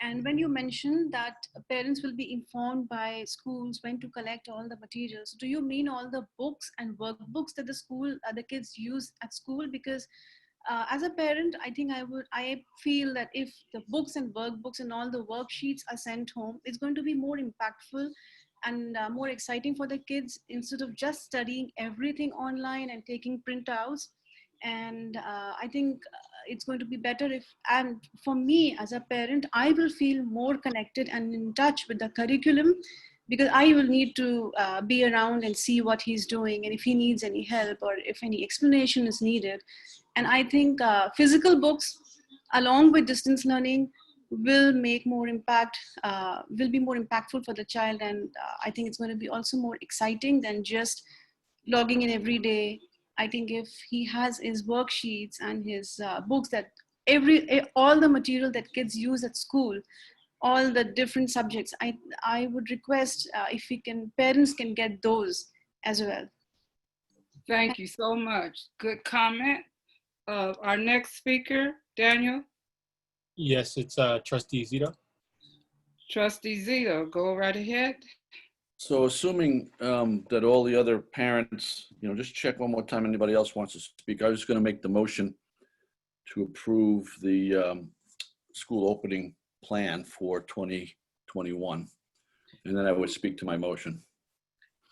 And when you mentioned that parents will be informed by schools when to collect all the materials, do you mean all the books and workbooks that the kids use at school? Because as a parent, I think I feel that if the books and workbooks and all the worksheets are sent home, it's going to be more impactful and more exciting for the kids instead of just studying everything online and taking printouts. And I think it's going to be better if, and for me as a parent, I will feel more connected and in touch with the curriculum, because I will need to be around and see what he's doing and if he needs any help or if any explanation is needed. And I think physical books along with distance learning will make more impact, will be more impactful for the child. And I think it's going to be also more exciting than just logging in every day. I think if he has his worksheets and his books, that all the material that kids use at school, all the different subjects, I would request if parents can get those as well. Thank you so much. Good comment. Our next speaker, Daniel. Yes, it's Trustee Zito. Trustee Zito, go right ahead. So assuming that all the other parents, just check one more time, anybody else wants to speak. I was just going to make the motion to approve the school opening plan for 2021. And then I would speak to my motion.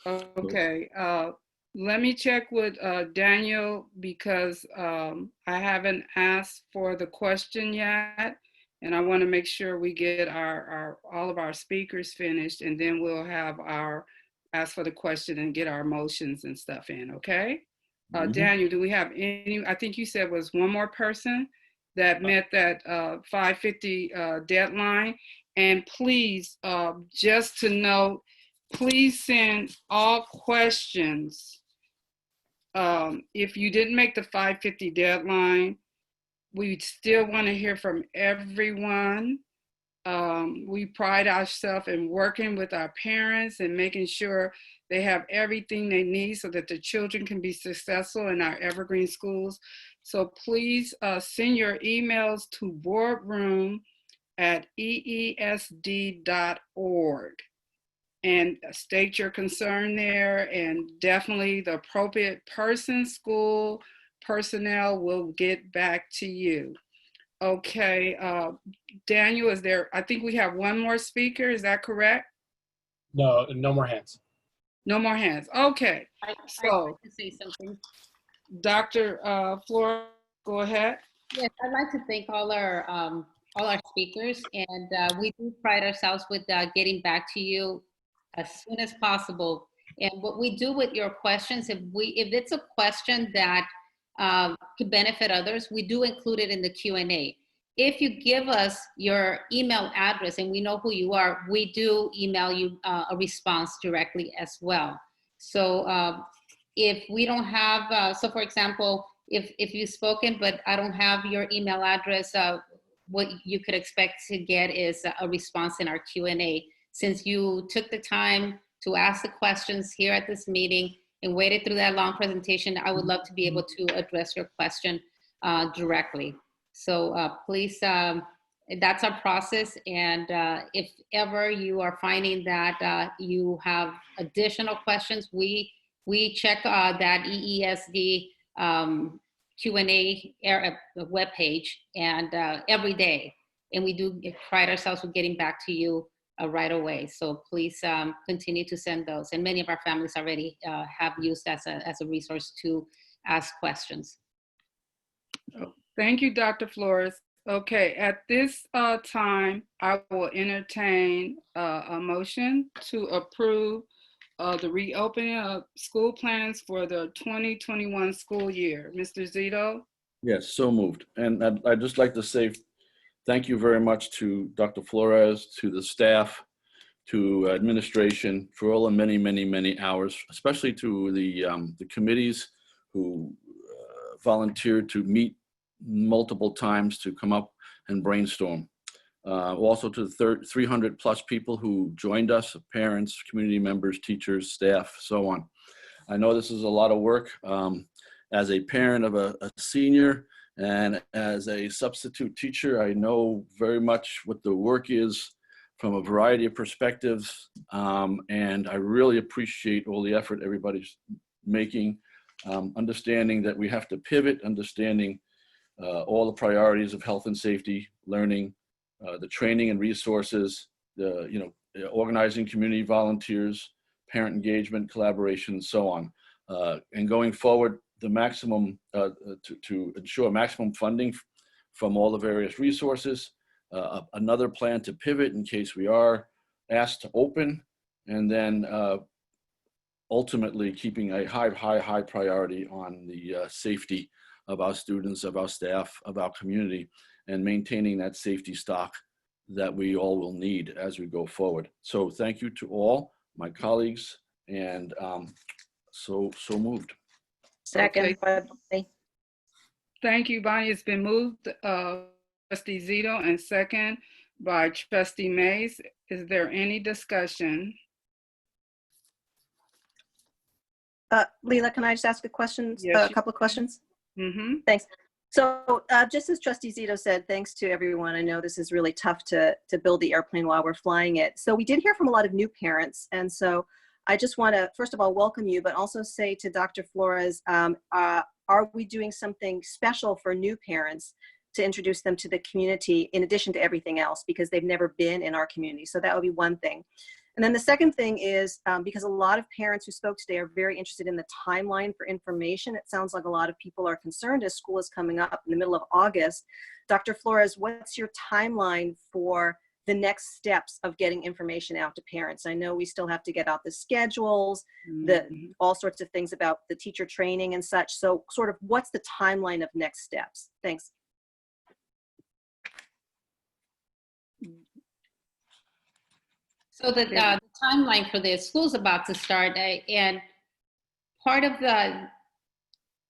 Okay. Let me check with Daniel, because I haven't asked for the question yet. And I want to make sure we get all of our speakers finished, and then we'll have ask for the question and get our motions and stuff in, okay? Daniel, do we have any, I think you said was one more person that met that 5:50 deadline. And please, just to note, please send all questions. If you didn't make the 5:50 deadline, we still want to hear from everyone. We pride ourselves in working with our parents and making sure they have everything they need so that the children can be successful in our evergreen schools. So please send your emails to boardroom@eesd.org and state your concern there, and definitely the appropriate person, school personnel will get back to you. Okay, Daniel, I think we have one more speaker, is that correct? No, no more hands. No more hands, okay. I'd So, like to say something. Dr. Flora, go ahead. Yes, I'd like to thank all our speakers, and we do pride ourselves with getting back to you as soon as possible. And what we do with your questions, if it's a question that could benefit others, we do include it in the Q&A. If you give us your email address and we know who you are, we do email you a response directly as well. So if we don't have, so for example, if you've spoken but I don't have your email address, what you could expect to get is a response in our Q&A. Since you took the time to ask the questions here at this meeting and waited through that long presentation, I would love to be able to address your question directly. So please, that's our process. And if ever you are finding that you have additional questions, we check that EESD Q&A webpage and every day. And we do pride ourselves with getting back to you right away. So please continue to send those. And many of our families already have used as a resource to ask questions. Thank you, Dr. Flores. Okay, at this time, I will entertain a motion to approve the reopening of school plans for the 2021 school year. Mr. Zito? Yes, so moved. And I'd just like to say thank you very much to Dr. Flores, to the staff, to administration for all the many, many, many hours, especially to the committees who volunteered to meet multiple times to come up and brainstorm. Also to the 300 plus people who joined us, parents, community members, teachers, staff, so on. I know this is a lot of work. As a parent of a senior And as a substitute teacher, I know very much what the work is from a variety of perspectives. And I really appreciate all the effort everybody's making, understanding that we have to pivot, understanding all the priorities of health and safety, learning, the training and resources, the organizing community volunteers, parent engagement, collaboration, and so on. And going forward, the maximum to ensure maximum funding from all the various resources. Another plan to pivot in case we are asked to open, and then ultimately keeping a high priority on the safety of our students, of our staff, of our community, and maintaining that safety stock that we all will need as we go forward. So thank you to all my colleagues, and so moved. Second. Okay. Thank you, Bonnie. It's been moved, Trustee Zito, and second by Trustee Mays. Is there any discussion? Leila, can I just ask a question? Yes, a couple of questions? Mm-hmm. Thanks. So just as Trustee Zito said, thanks to everyone. I know this is really tough to build the airplane while we're flying it. So we did hear from a lot of new parents. And so I just want to, first of all, welcome you, but also say to Dr. Flores, are we doing something special for new parents to introduce them to the community in addition to everything else, because they've never been in our community? So that would be one thing. And then the second thing is, because a lot of parents who spoke today are very interested in the timeline for information. It sounds like a lot of people are concerned as school is coming up in the middle of August. Dr. Flores, what's your timeline for the next steps of getting information out to parents? I know we still have to get out the schedules, all sorts of things about the teacher training and such. So sort of what's the timeline of next steps? Thanks. So the timeline for the school's about to start, and part of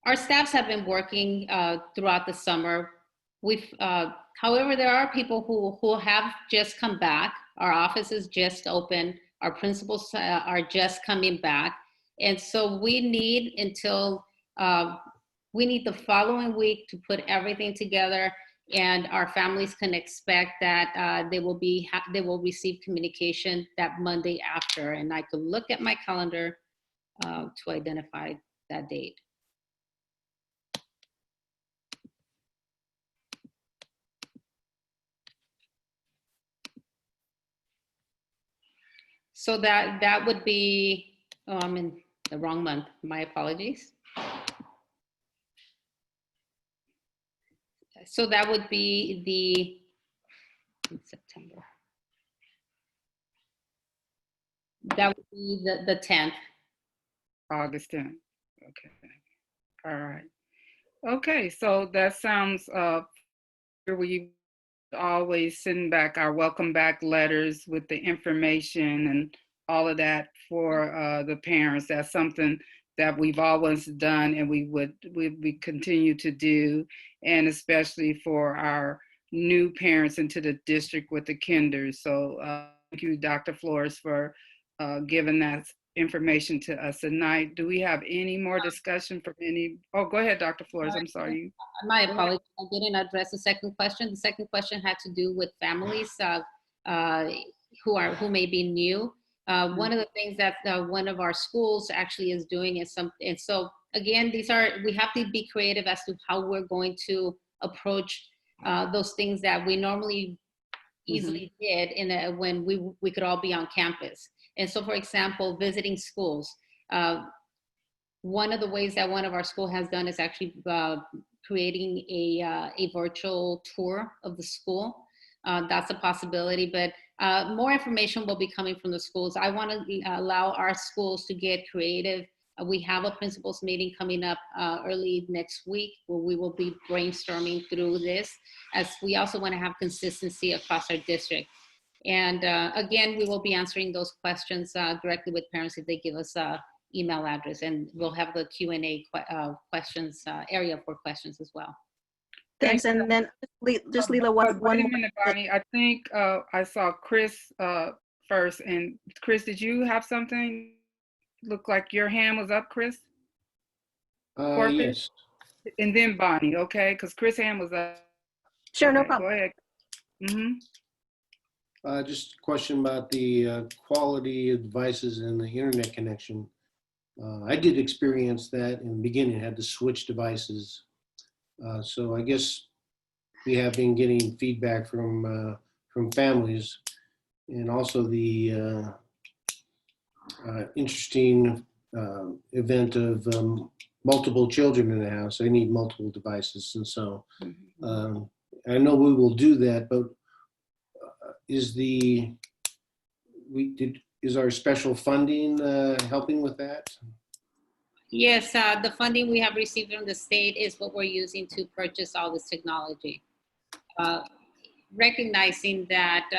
our staffs have been working throughout the summer. However, there are people who have just come back. Our office is just open. Our principals are just coming back. And so we need the following week to put everything together, and our families can expect that they will receive communication that Monday after. And I could look at my calendar to identify that date. So that would be, I'm in the wrong month. My apologies. So that would be September. That would be the 10th. August 10th. Okay. All right. Okay. So that sounds, we always send back our welcome back letters with the information and all of that for the parents. That's something that we've always done, and we continue to do, and especially for our new parents into the district with the kinders. So thank you, Dr. Flores, for giving that information to us tonight. Do we have any more discussion from any? Oh, go ahead, Dr. Flores. I'm sorry. My apologies. I didn't address the second question. The second question had to do with families who may be new. One of the things that one of our schools actually is doing is and so again, we have to be creative as to how we're going to approach those things that we normally easily did when we could all be on campus. And so, for example, visiting schools. One of the ways that one of our school has done is actually creating a virtual tour of the school. That's a possibility, but more information will be coming from the schools. I want to allow our schools to get creative. We have a principals meeting coming up early next week where we will be brainstorming through this, as we also want to have consistency across our district. And again, we will be answering those questions directly with parents if they give us email address, and we'll have the Q&A questions area for questions as well. Thanks. And then just Leila, one minute, Bonnie. I think I saw Chris first. And Chris, did you have something? Looked like your hand was up, Chris. Yes. and then Bonnie, okay? Because Chris Ham was up. Sure, no Okay, problem. go ahead. Just a question about the quality of devices and the internet connection. I did experience that in the beginning, had to switch devices. So I guess we have been getting feedback from families, and also the interesting event of multiple children in the house. They need multiple devices, and so I know we will do that. But is our special funding helping with that? Yes, the funding we have received from the state is what we're using to purchase all this technology. Recognizing that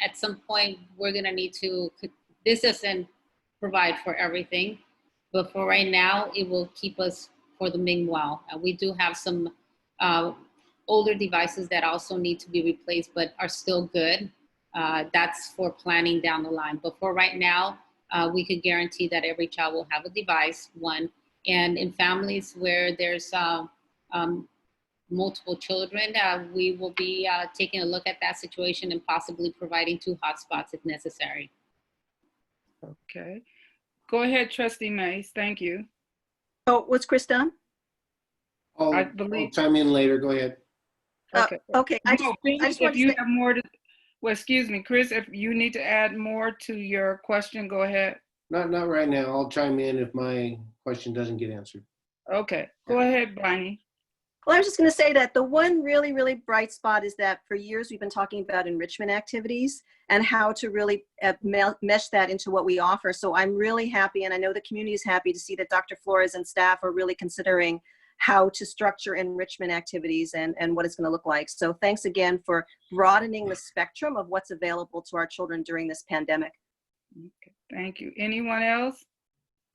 at some point we're gonna need to, this doesn't provide for everything, but for right now, it will keep us for the meanwhile. We do have some older devices that also need to be replaced, but are still good. That's for planning down the line. But for right now, we could guarantee that every child will have a device, one. And in families where there's multiple children, we will be taking a look at that situation and possibly providing 2 hotspots if necessary. Okay. Go ahead, Trustee Mays. Thank you. Oh, what's Chris done? I'll chime in later. Go ahead. Okay. Okay. I just if wanted you to say, have more to, well, excuse me, Chris, if you need to add more to your question, go ahead. Not right now. I'll chime in if my question doesn't get answered. Okay. Go ahead, Bonnie. well, I was just going to say that the one really, really bright spot is that for years we've been talking about enrichment activities and how to really mesh that into what we offer. So I'm really happy, and I know the community is happy to see that Dr. Flores and staff are really considering how to structure enrichment activities and what it's going to look like. So thanks again for broadening the spectrum of what's available to our children during this pandemic. Okay, thank you. Anyone else?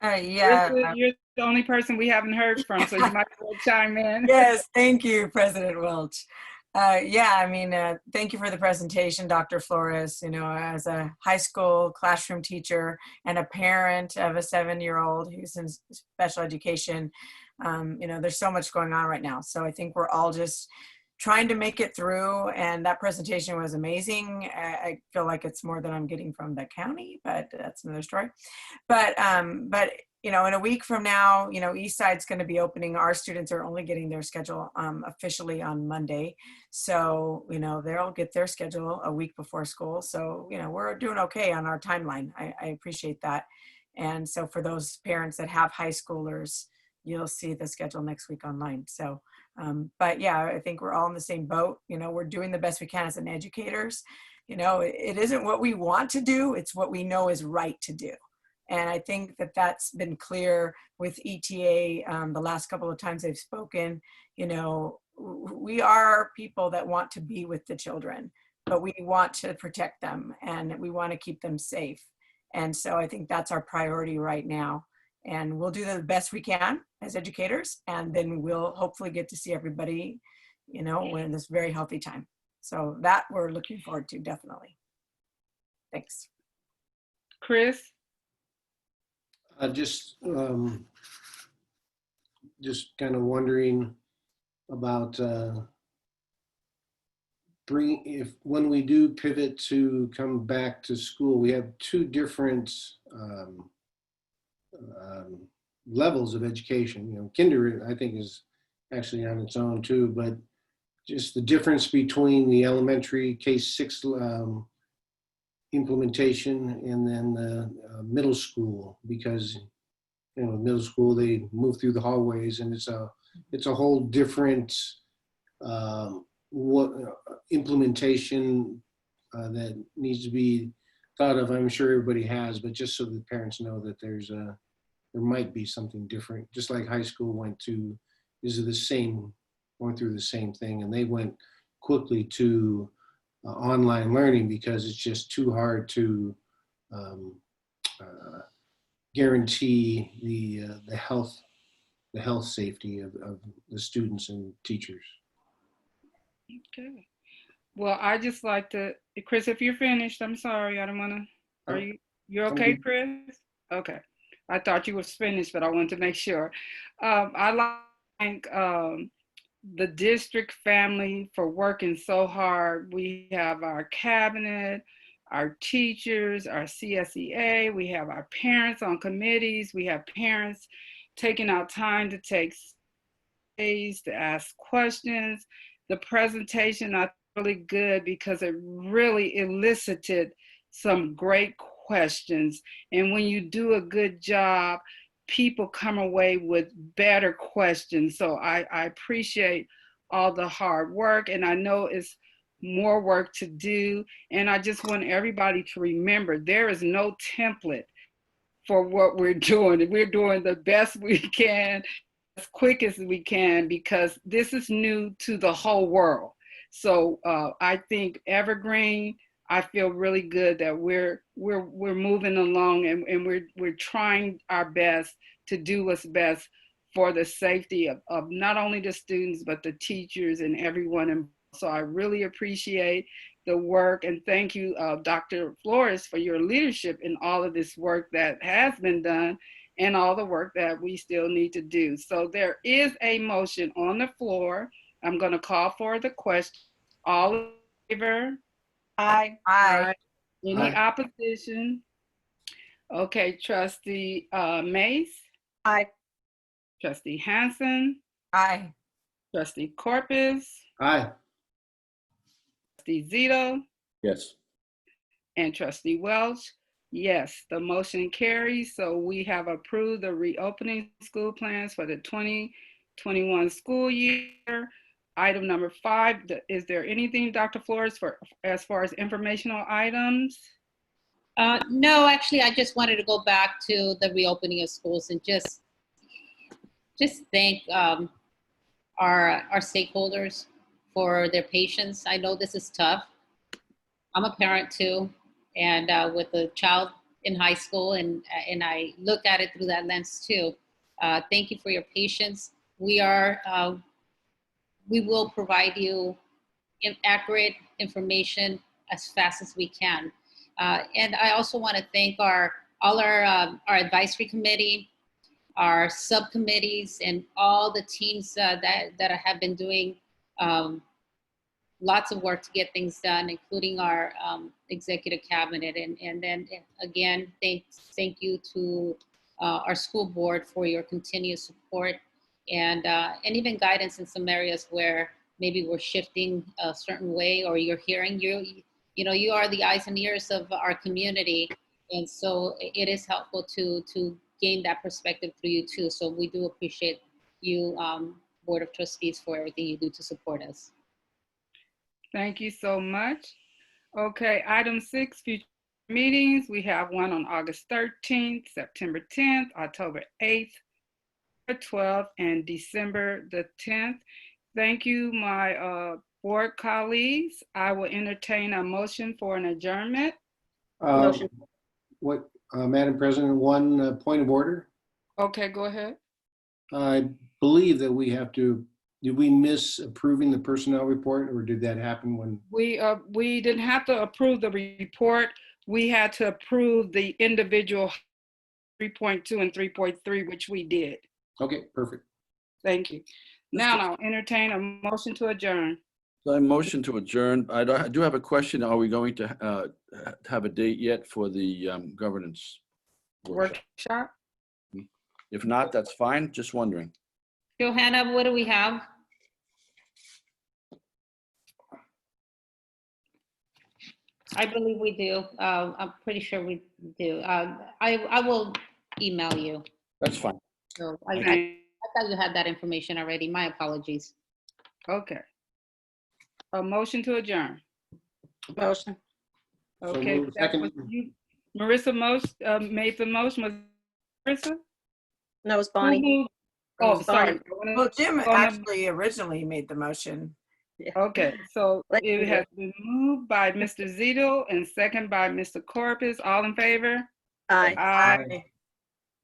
Yeah. You're the only person we haven't heard from, so you might as well chime in. Yes, thank you, President Welch. Yeah, I mean, thank you for the presentation, Dr. Flores. You know, as a high school classroom teacher and a parent of a 7-year-old who's in special education, you know, there's so much going on right now. So I think we're all just trying to make it through, and that presentation was amazing. I feel like it's more than I'm getting from the county, but that's another story. But you know, in a week from now, you know, Eastside's going to be opening. Our students are only getting their schedule officially on Monday. So, you know, they'll get their schedule a week before school. So, you know, we're doing okay on our timeline. I appreciate that. And so for those parents that have high schoolers, you'll see the schedule next week online. So, but yeah, I think we're all in the same boat. You know, we're doing the best we can as an educators. You know, it isn't what we want to do, it's what we know is right to do. And I think that that's been clear with ETA the last couple of times they've spoken. You know, we are people that want to be with the children, but we want to protect them and we want to keep them safe. And so I think that's our priority right now. And we'll do the best we can as educators, and then we'll hopefully get to see everybody, you know, in this very healthy time. So that we're looking forward to, definitely. Thanks. Chris? Just kind of wondering about when we do pivot to come back to school, we have 2 different levels of education. You know, kinder, I think, is actually on its own too, but just the difference between the elementary K-6 implementation and then the middle school, because, you know, middle school, they move through the hallways and it's a whole different implementation that needs to be thought of. I'm sure everybody has, but just so the parents know that there might be something different, just like high school going through the same thing, and they went quickly to online learning because it's just too hard to guarantee the health safety of the students and teachers. Okay. Well, I just like to, Chris, if you're finished, I'm sorry, I don't want to. You're okay, Chris? Okay. I thought you was finished, but I wanted to make sure. I'd like thank the district family for working so hard. We have our cabinet, our teachers, our CSEA, we have our parents on committees, we have parents taking out time to take days to ask questions. The presentation, I really good because it really elicited some great questions. And when you do a good job, people come away with better questions. So I appreciate all the hard work, and I know it's more work to do. And I just want everybody to remember there is no template for what we're doing. We're doing the best we can, as quick as we can, because this is new to the whole world. So I think Evergreen, I feel really good that we're moving along, and we're trying our best to do what's best for the safety of not only the students, but the teachers and everyone involved. So I really appreciate the work, and thank you, Dr. Flores, for your leadership in all of this work that has been done and all the work that we still need to do. So there is a motion on the floor. I'm going to call for the question. All in favor? Aye. Aye. Any Aye. opposition? Okay, Trustee Mace? Aye. Trustee Hansen? Aye. Trustee Corpus? Aye. Trustee Zito? Yes. And Trustee Welch? Yes, the motion carries. So we have approved the reopening school plans for the 2021 school year. Item number 5, is there anything, Dr. Flores, as far as informational items? No, actually, I just wanted to go back to the reopening of schools and just thank our stakeholders for their patience. I know this is tough. I'm a parent too, and with a child in high school, and I look at it through that lens too. Thank you for your patience. We will provide you accurate information as fast as we can. And I also want to thank our advisory committee, our subcommittees, and all the teams that have been doing lots of work to get things done, including our executive cabinet. And then again, thank you to our school board for your continuous support and even guidance in some areas where maybe we're shifting a certain way, or you're hearing you are the eyes and ears of our community. And so it is helpful to gain that perspective through you too. So we do appreciate you, Board of Trustees, for everything you do to support us. Thank you so much. Okay, item 6, future meetings. We have one on August 13th, September 10th, October 8th, 12th, and December the 10th. Thank you, my board colleagues. I will entertain a motion for an adjournment. Motion. Madam President, one point of order. Okay, go ahead. I believe that we have to, did we miss approving the personnel report, or did that happen when? We didn't have to approve the report. We had to approve the individual 3.2 and 3.3, which we did. Okay, perfect. Thank you. Now I'll entertain a motion to adjourn. So I motion to adjourn. I do have a question. Are we going to have a date yet for the governance workshop? If not, that's fine. Just wondering. Johanna, what do we have? I believe we do. I'm pretty sure we do. I will email you. That's fine. So I thought you had that information already. My apologies. Okay. A motion to adjourn. Motion. Okay. Marissa made the motion. Was Marissa? No, it was Bonnie. Oh, sorry. Well, Jim actually originally made the motion. Okay, so it has been moved by Mr. Zito and second by Mr. Corpus. All in favor? Aye. Aye.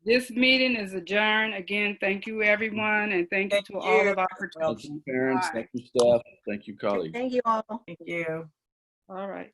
This meeting is adjourned. Again, thank you, everyone, and thank you to all of our participants. Thank you, parents. Thank you, staff. Thank you, colleagues. Thank you all. Thank you. All right.